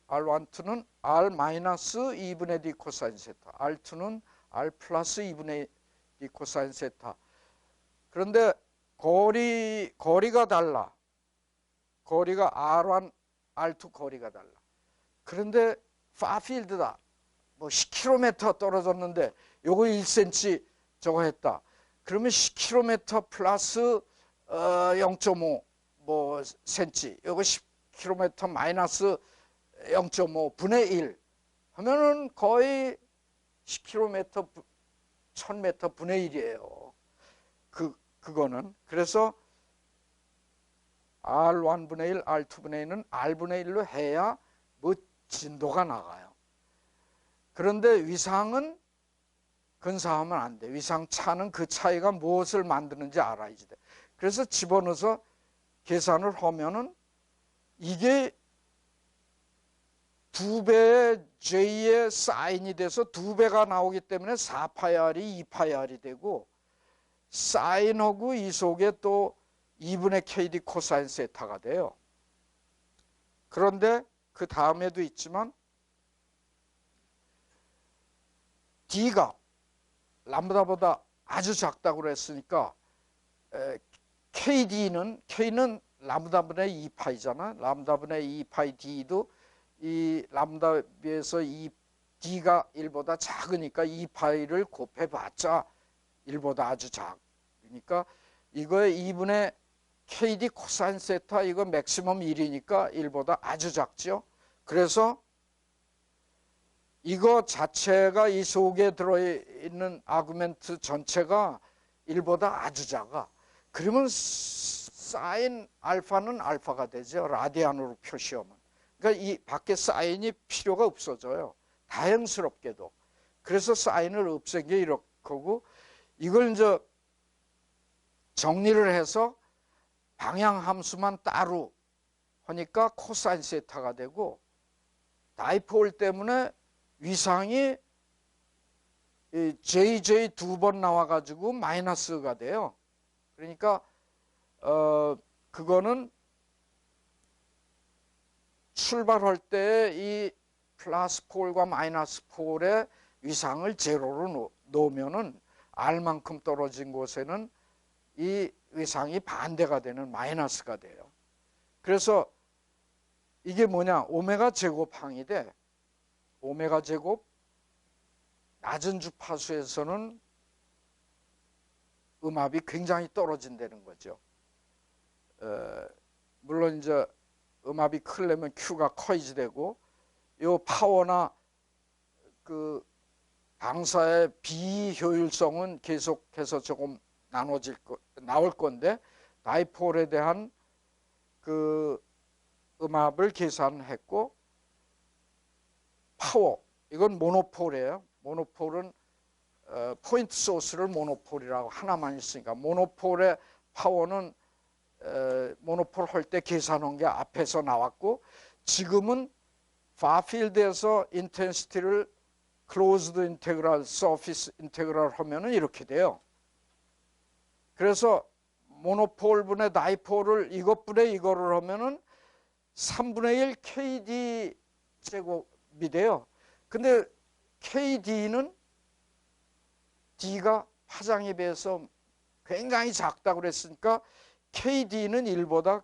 R12는 R 마이너스 2분의 D 코사인 세타, R2는 R 플러스 2분의 D 코사인 세타. 그런데 거리가 달라. 거리가 R1, R2 거리가 달라. 그런데 파필드다. 뭐 10km 떨어졌는데 요거 1cm 저거 했다. 그러면 10km 플러스 0.5 뭐 cm. 요거 10km 마이너스 0.5 분의 1 하면은 거의 10km 1000m 분의 1이에요. 그거는. 그래서 R1분의 1, R2분의 1은 R분의 1로 해야 뭐 진도가 나가요. 그런데 위상은 근사하면 안 돼. 위상 차는 그 차이가 무엇을 만드는지 알아야지 돼. 그래서 집어넣어서 계산을 하면은 이게 2배의 J의 사인이 돼서 2배가 나오기 때문에 4파이R이 2파이R이 되고 사인하고 이 속에 또 2분의 KD 코사인 세타가 돼요. 그런데 그 다음에도 있지만 D가 람다보다 아주 작다고 그랬으니까 K는 람다분의 2파이잖아. 람다분의 2파이 D도 이 람다에 비해서 이 D가 1보다 작으니까 2파이를 곱해봤자 1보다 아주 작으니까 이거에 2분의 KD 코사인 세타 이거 맥시멈 1이니까 1보다 아주 작죠. 그래서 이거 자체가 이 속에 들어있는 아구멘트 전체가 1보다 아주 작아. 그러면 사인 알파는 알파가 되죠. 라디안으로 표시하면. 그러니까 이 밖에 사인이 필요가 없어져요. 다행스럽게도. 그래서 사인을 없앤 게 이렇고 이걸 이제 정리를 해서 방향함수만 따로 하니까 코사인 세타가 되고 다이폴 때문에 위상이 JJ 2번 나와가지고 마이너스가 돼요. 그러니까 그거는 출발할 때 이 플러스 폴과 마이너스 폴의 위상을 제로로 놓으면은 R만큼 떨어진 곳에는 이 위상이 반대가 되는 마이너스가 돼요. 그래서 이게 뭐냐? 오메가 제곱항이 돼. 오메가 제곱 낮은 주파수에서는 음압이 굉장히 떨어진다는 거죠. 물론 이제 음압이 크려면 Q가 커야지 되고 요 파워나 그 방사의 비효율성은 계속해서 조금 나올 건데 다이폴에 대한 그 음압을 계산했고 파워, 이건 모노폴이에요. 모노폴은 포인트 소스를 모노폴이라고 하나만 있으니까 모노폴의 파워는 모노폴 할 때 계산한 게 앞에서 나왔고 지금은 파필드에서 인텐시티를 클로즈드 인테그랄, 서피스 인테그랄 하면은 이렇게 돼요. 그래서 모노폴분의 다이폴을 이것분의 이거를 하면은 3분의 1 KD 제곱이 돼요. 근데 KD는 D가 파장에 비해서 굉장히 작다고 그랬으니까 KD는 1보다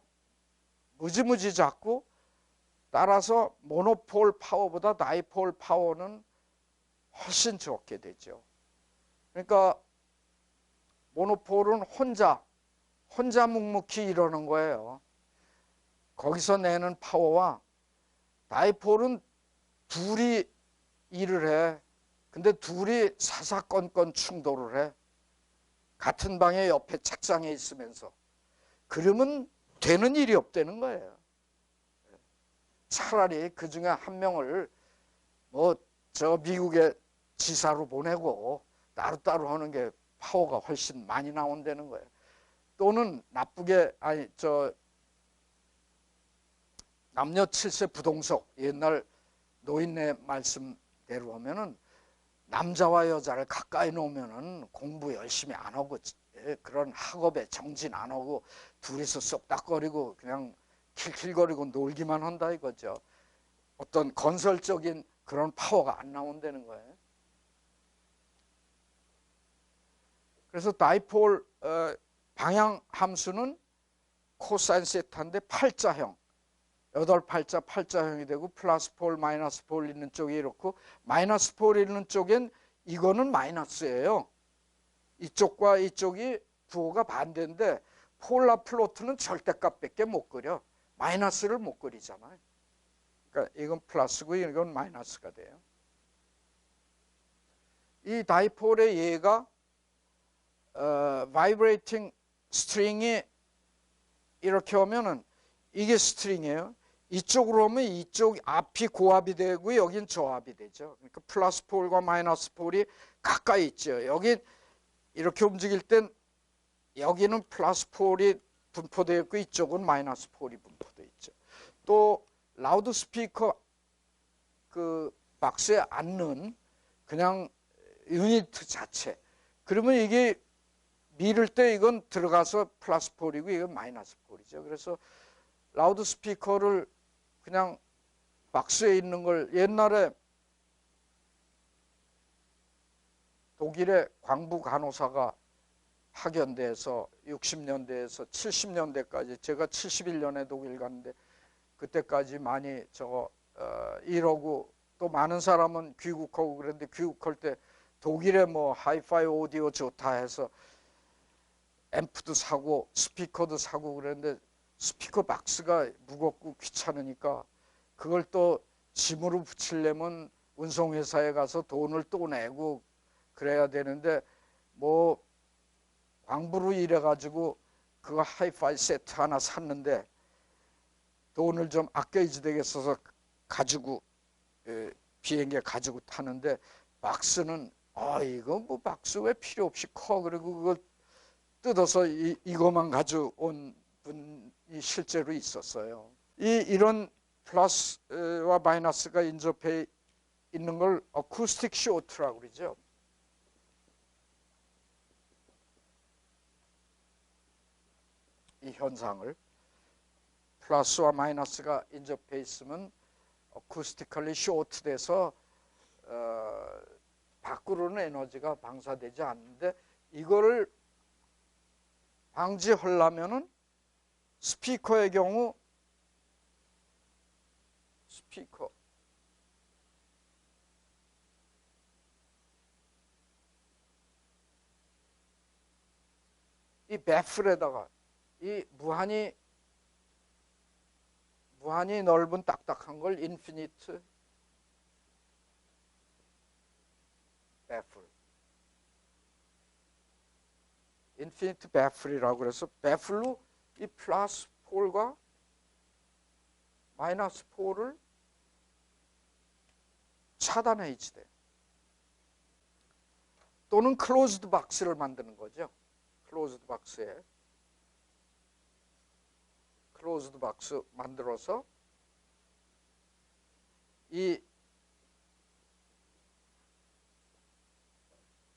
무지무지 작고 따라서 모노폴 파워보다 다이폴 파워는 훨씬 적게 되죠. 그러니까 모노폴은 혼자 묵묵히 이러는 거예요. 거기서 내는 파워와 다이폴은 둘이 일을 해. 근데 둘이 사사건건 충돌을 해. 같은 방에 옆에 책상에 있으면서. 그러면 되는 일이 없다는 거예요. 차라리 그 중에 한 명을 뭐 저 미국의 지사로 보내고 따로따로 하는 게 파워가 훨씬 많이 나온다는 거예요. 또는 나쁘게 남녀 7세 부동석 옛날 노인네 말씀대로 하면은 남자와 여자를 가까이 놓으면은 공부 열심히 안 하고 그런 학업에 정진 안 하고 둘이서 쏙닥거리고 그냥 킬킬거리고 놀기만 한다 이거죠. 어떤 건설적인 그런 파워가 안 나온다는 거예요. 그래서 다이폴 방향 함수는 코사인 세타인데 팔자형, 8팔자 팔자형이 되고 플러스 폴 마이너스 폴 있는 쪽이 이렇고 마이너스 폴 있는 쪽엔 이거는 마이너스예요. 이쪽과 이쪽이 부호가 반대인데 폴라 플로트는 절대값밖에 못 그려. 마이너스를 못 그리잖아요. 그러니까 이건 플러스고 이건 마이너스가 돼요. 이 다이폴의 얘가 바이브레이팅 스트링이 이렇게 오면은 이게 스트링이에요. 이쪽으로 오면 이쪽 앞이 고압이 되고 여긴 저압이 되죠. 그러니까 플러스 폴과 마이너스 폴이 가까이 있죠. 여기 이렇게 움직일 땐 여기는 플러스 폴이 분포되어 있고 이쪽은 마이너스 폴이 분포되어 있죠. 또 라우드 스피커 그 박스에 앉는 그냥 유니트 자체. 그러면 이게 밀을 때 이건 들어가서 플러스 폴이고 이건 마이너스 폴이죠. 그래서 라우드 스피커를 그냥 박스에 있는 걸 옛날에 독일의 광부 간호사가 학연대에서 60년대에서 70년대까지 제가 71년에 독일 갔는데 그때까지 많이 이러고 또 많은 사람은 귀국하고 그랬는데 귀국할 때 독일에 뭐 하이파이 오디오 좋다 해서 앰프도 사고 스피커도 사고 그랬는데 스피커 박스가 무겁고 귀찮으니까 그걸 또 짐으로 붙이려면 운송회사에 가서 돈을 또 내고 그래야 되는데 뭐 광부로 일해가지고 그거 하이파이 세트 하나 샀는데 돈을 좀 아껴야지 되겠어서 가지고 비행기에 가지고 타는데 박스는 이거 뭐 박스 왜 필요 없이 커 그리고 그걸 뜯어서 이것만 가져온 분이 실제로 있었어요. 이런 플러스와 마이너스가 인접해 있는 걸 어쿠스틱 쇼트라고 그러죠. 이 현상을 플러스와 마이너스가 인접해 있으면 어쿠스티컬리 쇼트 돼서 밖으로는 에너지가 방사되지 않는데 이거를 방지하려면은 스피커의 경우 스피커 이 배플에다가 이 무한히 넓은 딱딱한 걸 인피니트 배플 인피니트 배플이라고 그래서 배플로 이 플러스 폴과 마이너스 폴을 차단해야지 돼. 또는 클로즈드 박스를 만드는 거죠. 클로즈드 박스에 클로즈드 박스 만들어서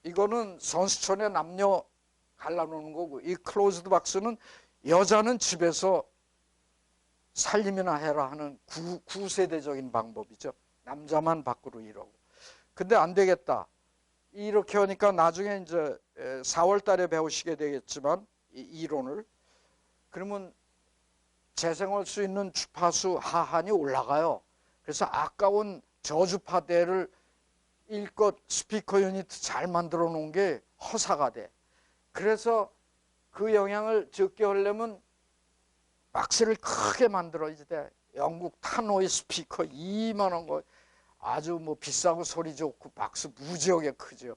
이거는 선수촌에 남녀 갈라놓는 거고, 이 클로즈드 박스는 여자는 집에서 살림이나 해라 하는 구세대적인 방법이죠. 남자만 밖으로 일하고. 근데 안 되겠다. 이렇게 하니까 나중에 이제 4월 달에 배우시게 되겠지만 이 이론을, 그러면 재생할 수 있는 주파수 하한이 올라가요. 그래서 아까운 저주파대를 일껏 스피커 유닛 잘 만들어 놓은 게 허사가 돼. 그래서 그 영향을 적게 하려면 박스를 크게 만들어야지 돼. 영국 타노의 스피커 이만한 거, 아주 뭐 비싸고 소리 좋고 박스 무지하게 크죠.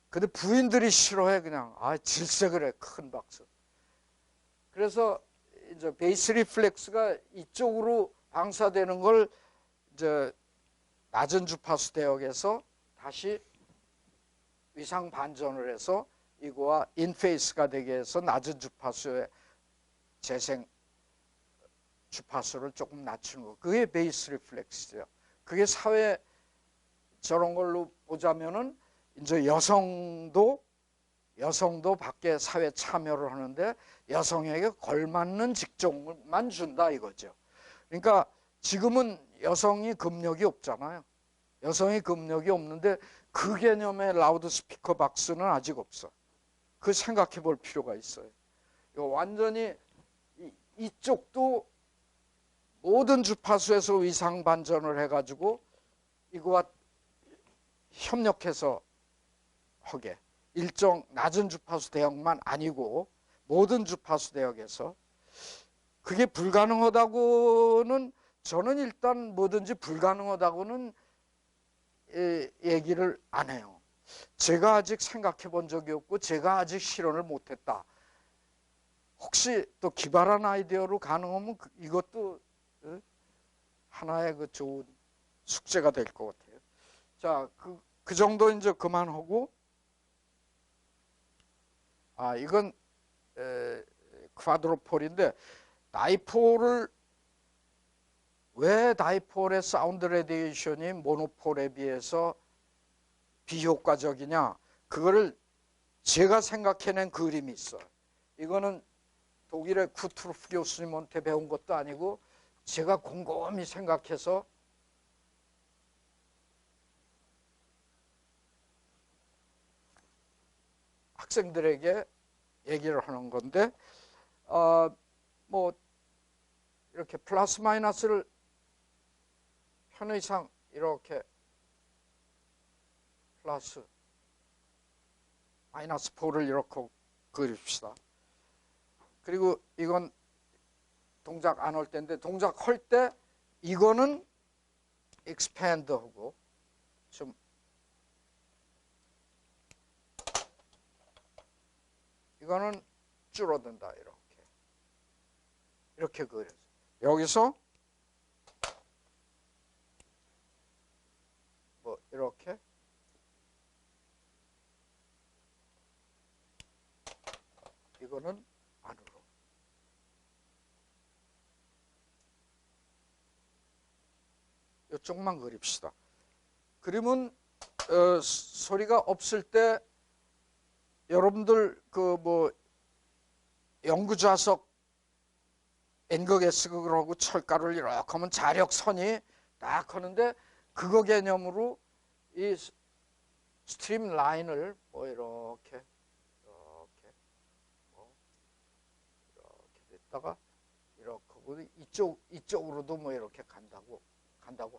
근데 부인들이 싫어해. 그냥 질색을 해, 큰 박스. 그래서 이제 베이스 리플렉스가 이쪽으로 방사되는 걸 이제 낮은 주파수 대역에서 다시 위상 반전을 해서 이거와 인페이스가 되게 해서 낮은 주파수의 재생 주파수를 조금 낮추는 거. 그게 베이스 리플렉스죠. 그게 사회 저런 걸로 보자면은 이제 여성도 밖에 사회 참여를 하는데 여성에게 걸맞는 직종만 준다 이거죠. 그러니까 지금은 여성이 금력이 없잖아요. 여성이 금력이 없는데 그 개념의 라우드 스피커 박스는 아직 없어. 그 생각해 볼 필요가 있어요. 이거 완전히 이쪽도 모든 주파수에서 위상 반전을 해가지고 이거와 협력해서 하게, 일정 낮은 주파수 대역만 아니고 모든 주파수 대역에서. 그게 불가능하다고는, 저는 일단 뭐든지 불가능하다고는 얘기를 안 해요. 제가 아직 생각해 본 적이 없고 제가 아직 실현을 못했다. 혹시 또 기발한 아이디어로 가능하면 이것도 하나의 그 좋은 숙제가 될 것 같아요. 자, 그 정도 이제 그만하고, 이건 쿼드로폴인데, 다이폴을, 왜 다이폴의 사운드 레디에이션이 모노폴에 비해서 비효과적이냐, 그거를 제가 생각해낸 그림이 있어요. 이거는 독일의 쿠트루프 교수님한테 배운 것도 아니고 제가 곰곰이 생각해서 학생들에게 얘기를 하는 건데, 뭐 이렇게 플러스 마이너스를 편의상 이렇게 플러스 마이너스 4를 이렇게 그립시다. 그리고 이건 동작 안 할 때인데, 동작 할 때 이거는 expand 하고 좀 이거는 줄어든다. 이렇게 그려서 여기서 뭐 이렇게 이거는 안으로. 이쪽만 그립시다. 그림은 소리가 없을 때 여러분들 그 뭐 연구좌석 N극 S극을 하고 철가루를 이렇게 하면 자력선이 딱 하는데, 그거 개념으로 이 스트림 라인을 뭐 이렇게 됐다가 이렇게 하고 이쪽으로도 뭐 이렇게 간다고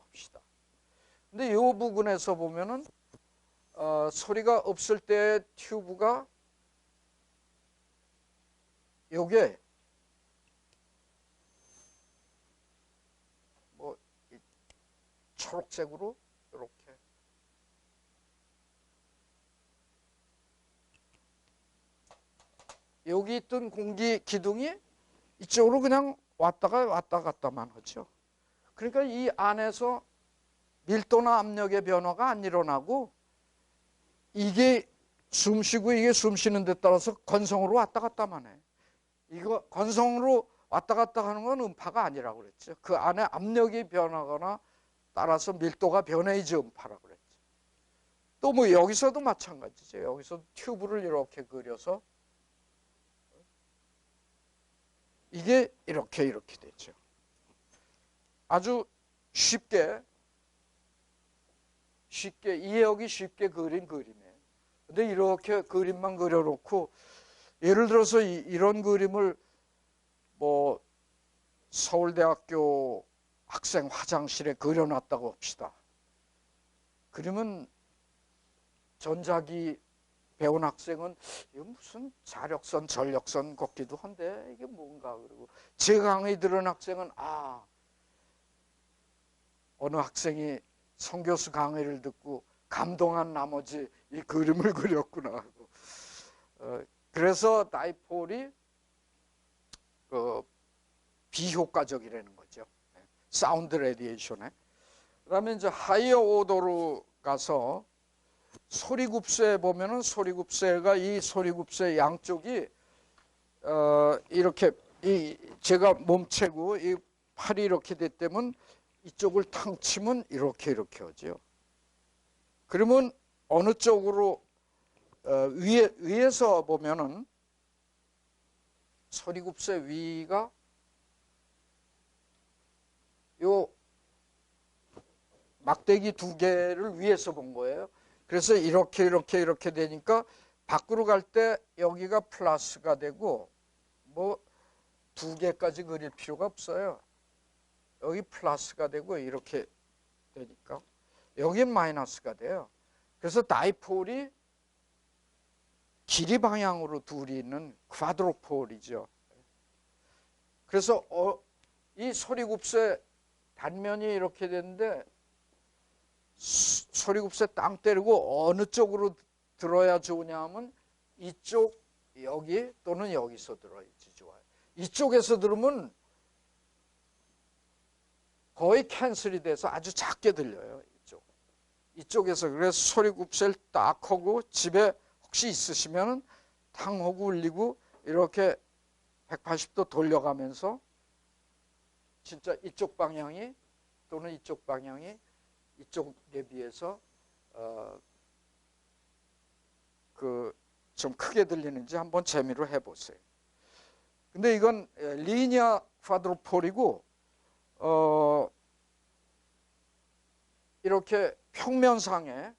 합시다. 근데 이 부분에서 보면은 소리가 없을 때 튜브가 요게 뭐 초록색으로 이렇게 여기 있던 공기 기둥이 이쪽으로 그냥 왔다 갔다만 하죠. 그러니까 이 안에서 밀도나 압력의 변화가 안 일어나고 이게 숨 쉬고 이게 숨 쉬는 데 따라서 건성으로 왔다 갔다만 해. 이거 건성으로 왔다 갔다 하는 건 음파가 아니라고 그랬죠. 그 안에 압력이 변하거나 따라서 밀도가 변해야지 음파라고 그랬죠. 또 뭐 여기서도 마찬가지죠. 여기서 튜브를 이렇게 그려서 이게 이렇게 되죠. 아주 쉽게 이해하기 쉽게 그린 그림이에요. 근데 이렇게 그림만 그려놓고 예를 들어서 이런 그림을 뭐 서울대학교 학생 화장실에 그려놨다고 합시다. 그러면 전자기 배운 학생은 이거 무슨 자력선 전력선 같기도 한데 이게 뭔가, 그리고 제 강의 들은 학생은 어느 학생이 성교수 강의를 듣고 감동한 나머지 이 그림을 그렸구나 하고. 그래서 다이폴이 비효과적이라는 거죠. 사운드 레디에이션에. 그다음에 이제 하이어 오더로 가서 소리굽쇠 보면은 소리굽쇠가 이 소리굽쇠 양쪽이 이렇게 제가 몸체고 이 팔이 이렇게 됐다면 이쪽을 탕 치면 이렇게 하죠. 그러면 어느 쪽으로 위에서 보면은 소리굽쇠 위가 요 막대기 두 개를 위에서 본 거예요. 그래서 이렇게 되니까 밖으로 갈 때 여기가 플러스가 되고 뭐 두 개까지 그릴 필요가 없어요. 여기 플러스가 되고 이렇게 되니까 여긴 마이너스가 돼요. 그래서 다이폴이 길이 방향으로 둘이 있는 쿼드로폴이죠. 그래서 이 소리굽쇠 단면이 이렇게 되는데 소리굽쇠 땅 때리고 어느 쪽으로 들어야 좋으냐 하면 이쪽, 여기 또는 여기서 들어야지 좋아요. 이쪽에서 들으면 거의 캔슬이 돼서 아주 작게 들려요. 이쪽에서. 그래서 소리굽쇠를 딱 하고 집에 혹시 있으시면 탕 하고 울리고 이렇게 180도 돌려가면서 진짜 이쪽 방향이 또는 이쪽 방향이 이쪽에 비해서 좀 크게 들리는지 한번 재미로 해보세요. 근데 이건 리니어 쿼드로폴이고 이렇게 평면상에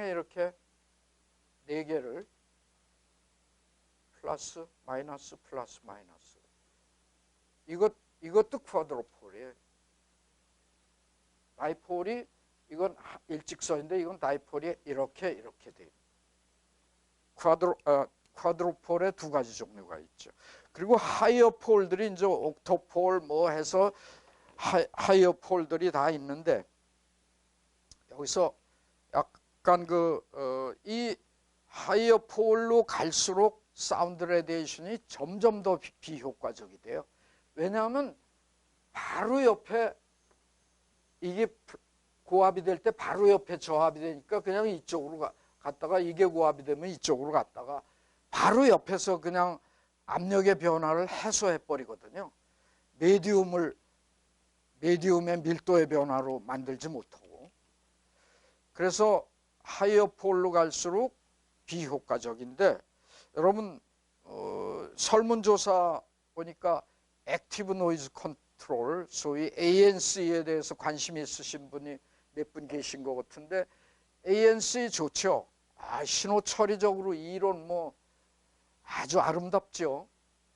이렇게 네 개를 플러스 마이너스 플러스 마이너스 이것도 쿼드로폴이에요. 다이폴이 이건 일직선인데 이건 다이폴이 이렇게 돼요. 쿼드로폴의 두 가지 종류가 있죠. 그리고 하이어 폴들이 이제 옥토폴 뭐 해서 하이어 폴들이 다 있는데 여기서 약간 이 하이어 폴로 갈수록 사운드 레디에이션이 점점 더 비효과적이 돼요. 왜냐하면 바로 옆에 이게 고압이 될 때 바로 옆에 저압이 되니까 그냥 이쪽으로 갔다가 이게 고압이 되면 이쪽으로 갔다가 바로 옆에서 그냥 압력의 변화를 해소해 버리거든요. 메디움의 밀도의 변화로 만들지 못하고. 그래서 하이어 폴로 갈수록 비효과적인데 여러분 설문조사 보니까 액티브 노이즈 컨트롤 소위 ANC에 대해서 관심이 있으신 분이 몇 분 계신 것 같은데 ANC 좋죠. 신호 처리적으로 이론 뭐 아주 아름답죠.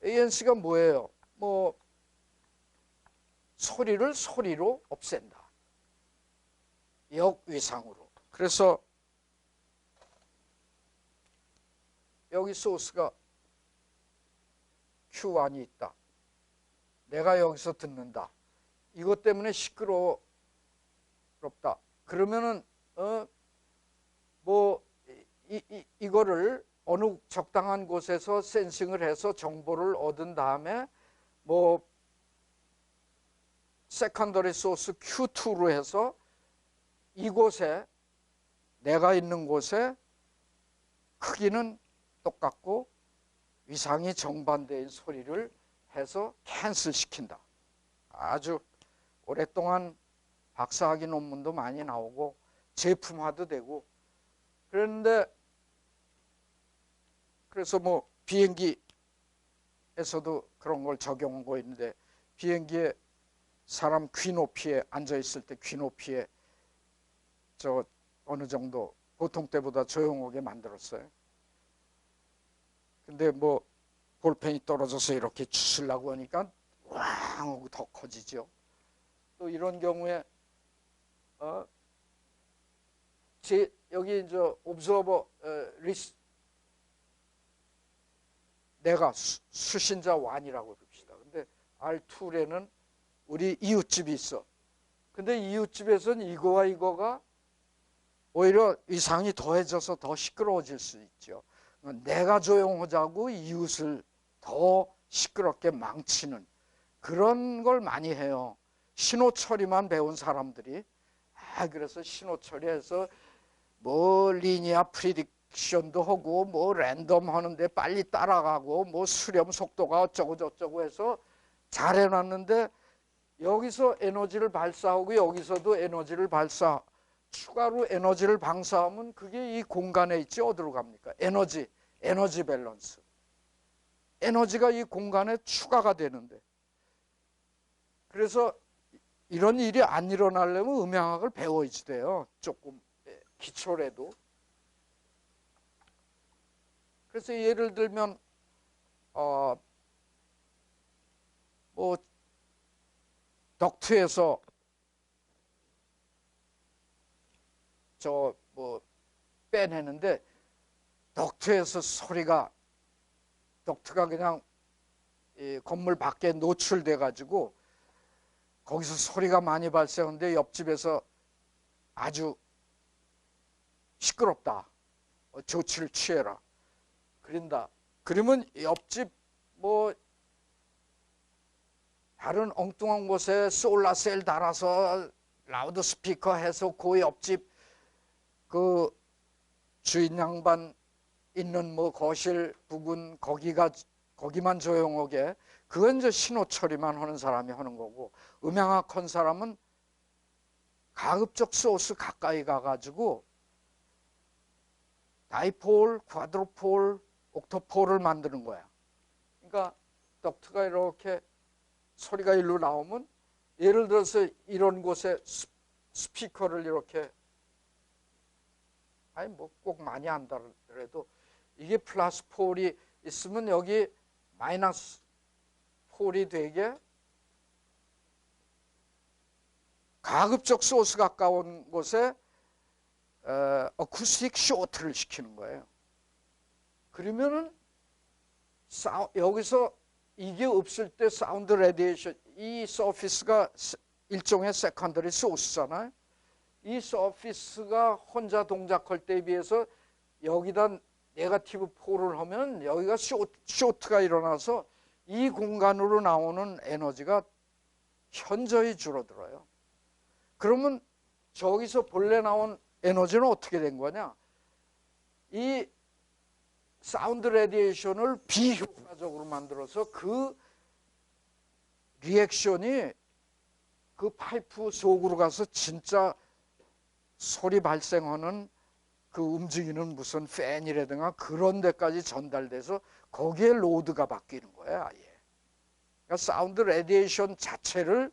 ANC가 뭐예요? 뭐 소리를 소리로 없앤다. 역위상으로. 그래서 여기 소스가 Q1이 있다. 내가 여기서 듣는다. 이것 때문에 시끄럽다. 그러면은 이거를 어느 적당한 곳에서 센싱을 해서 정보를 얻은 다음에 뭐 세컨더리 소스 Q2로 해서 이곳에 내가 있는 곳에 크기는 똑같고 위상이 정반대인 소리를 해서 캔슬시킨다. 아주 오랫동안 박사학위 논문도 많이 나오고 제품화도 되고 그런데 그래서 뭐 비행기에서도 그런 걸 적용하고 있는데 비행기에 사람 귀 높이에 앉아 있을 때 귀 높이에 저 어느 정도 보통 때보다 조용하게 만들었어요. 근데 뭐 볼펜이 떨어져서 이렇게 주시려고 하니까 왕 하고 더 커지죠. 또 이런 경우에 여기 이제 옵저버 리스 내가 수신자 1이라고 봅시다. 근데 R2에는 우리 이웃집이 있어. 근데 이웃집에서는 이거와 이거가 오히려 위상이 더해져서 더 시끄러워질 수 있죠. 내가 조용하자고 이웃을 더 시끄럽게 망치는 그런 걸 많이 해요. 신호 처리만 배운 사람들이. 그래서 신호 처리해서 뭐 리니어 프리딕션도 하고 뭐 랜덤 하는데 빨리 따라가고 뭐 수렴 속도가 어쩌고 저쩌고 해서 잘 해놨는데 여기서 에너지를 발사하고 여기서도 에너지를 추가로 에너지를 방사하면 그게 이 공간에 있지 어디로 갑니까? 에너지 밸런스. 에너지가 이 공간에 추가가 되는데 그래서 이런 일이 안 일어나려면 음향학을 배워야지 돼요. 조금 기초라도. 그래서 예를 들면 뭐 덕트에서 저 뭐 빼내는데 덕트에서 덕트가 그냥 건물 밖에 노출돼 가지고 거기서 소리가 많이 발생하는데 옆집에서 아주 시끄럽다. 조치를 취해라. 그런다. 그러면 옆집 뭐 다른 엉뚱한 곳에 솔라셀 달아서 라우드 스피커 해서 그 옆집 그 주인 양반 있는 뭐 거실 부근 거기만 조용하게 그건 이제 신호 처리만 하는 사람이 하는 거고 음향학 한 사람은 가급적 소스 가까이 가가지고 다이폴, 쿼드로폴, 옥토폴을 만드는 거야. 그러니까 덕트가 이렇게 소리가 일로 나오면 예를 들어서 이런 곳에 스피커를 이렇게 뭐 꼭 많이 한다더라도 이게 플러스 폴이 있으면 여기 마이너스 폴이 되게 가급적 소스 가까운 곳에 어쿠스틱 쇼트를 시키는 거예요. 그러면은 여기서 이게 없을 때 사운드 레디에이션 이 서피스가 일종의 세컨더리 소스잖아요. 이 서피스가 혼자 동작할 때에 비해서 여기다 네거티브 폴을 하면 여기가 쇼트가 일어나서 이 공간으로 나오는 에너지가 현저히 줄어들어요. 그러면 저기서 본래 나온 에너지는 어떻게 된 거냐? 이 사운드 레디에이션을 비효과적으로 만들어서 그 리액션이 그 파이프 속으로 가서 진짜 소리 발생하는 그 움직이는 무슨 팬이라든가 그런 데까지 전달돼서 거기에 로드가 바뀌는 거예요, 아예. 그러니까 사운드 레디에이션 자체를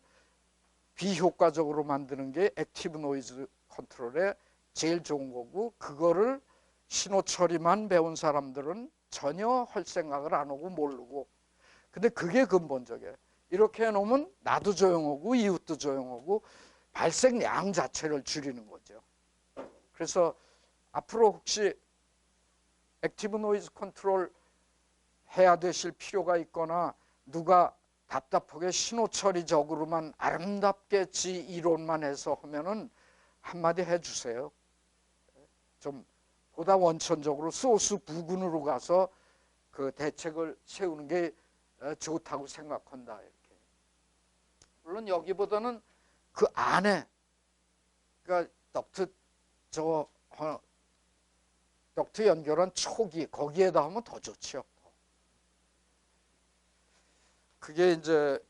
비효과적으로 만드는 게 액티브 노이즈 컨트롤에 제일 좋은 거고 그거를 신호 처리만 배운 사람들은 전혀 할 생각을 안 하고 모르고 근데 그게 근본적이에요. 이렇게 해놓으면 나도 조용하고 이웃도 조용하고 발생량 자체를 줄이는 거죠. 그래서 앞으로 혹시 액티브 노이즈 컨트롤 해야 되실 필요가 있거나 누가 답답하게 신호 처리적으로만 아름답게 지 이론만 해서 하면은 한마디 해주세요. 좀 보다 원천적으로 소스 부근으로 가서 그 대책을 세우는 게 좋다고 생각한다. 이렇게. 물론 여기보다는 그 안에, 그러니까 덕트 연결한 촉이 거기에다 하면 더 좋죠. 그게 이제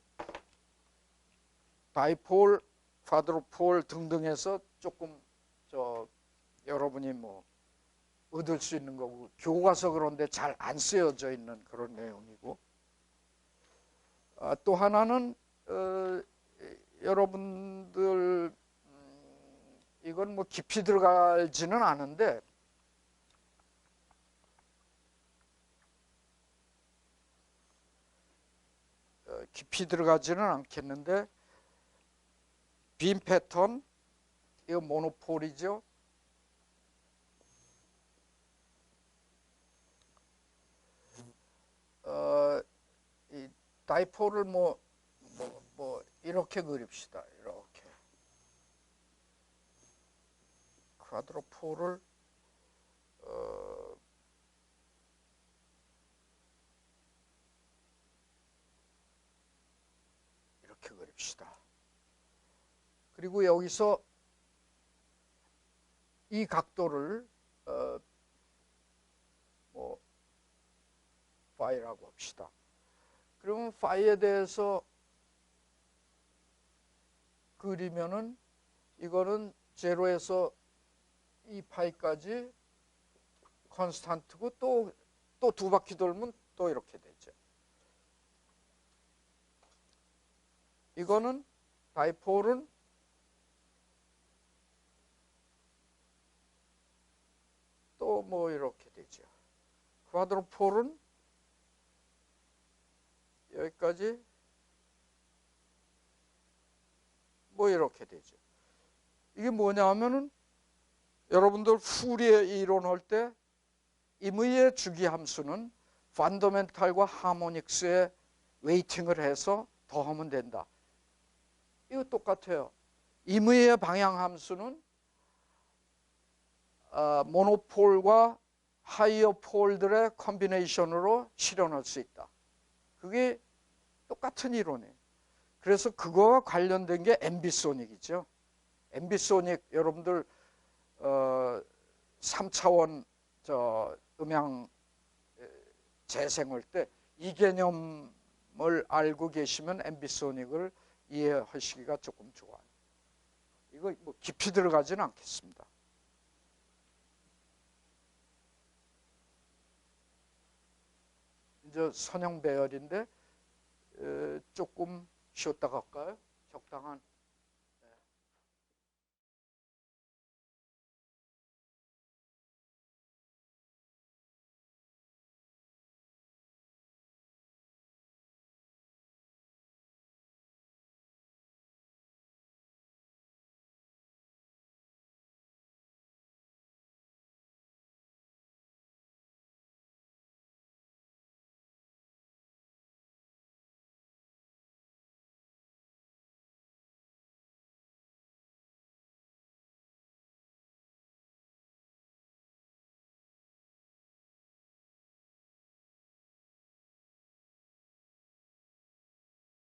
다이폴, 쿼드로폴 등등해서 조금 여러분이 뭐 얻을 수 있는 거고, 교과서 그런데 잘 안 쓰여져 있는 그런 내용이고, 또 하나는 여러분들 이건 뭐 깊이 들어가지는 않은데 깊이 들어가지는 않겠는데 빔 패턴, 이거 모노폴이죠. 이 다이폴을 뭐 이렇게 그립시다. 이렇게 쿼드로폴을 이렇게 그립시다. 그리고 여기서 이 각도를 뭐 파이라고 합시다. 그러면 파이에 대해서 그리면은 이거는 제로에서 2파이까지 컨스탄트고 또 두 바퀴 돌면 또 이렇게 되죠. 이거는 다이폴은 또 뭐 이렇게 되죠. 쿼드로폴은 여기까지 뭐 이렇게 되죠. 이게 뭐냐 하면은 여러분들 후리에 이론할 때 임의의 주기함수는 펀더멘탈과 하모닉스에 웨이팅을 해서 더하면 된다. 이거 똑같아요. 임의의 방향함수는 모노폴과 하이어 폴들의 컨비네이션으로 실현할 수 있다. 그게 똑같은 이론이에요. 그래서 그거와 관련된 게 앰비소닉이죠. 앰비소닉 여러분들 3차원 음향 재생할 때 이 개념을 알고 계시면 앰비소닉을 이해하시기가 조금 좋아요. 이거 뭐 깊이 들어가지는 않겠습니다. 이제 선형 배열인데 조금 쉬었다 갈까요? 적당한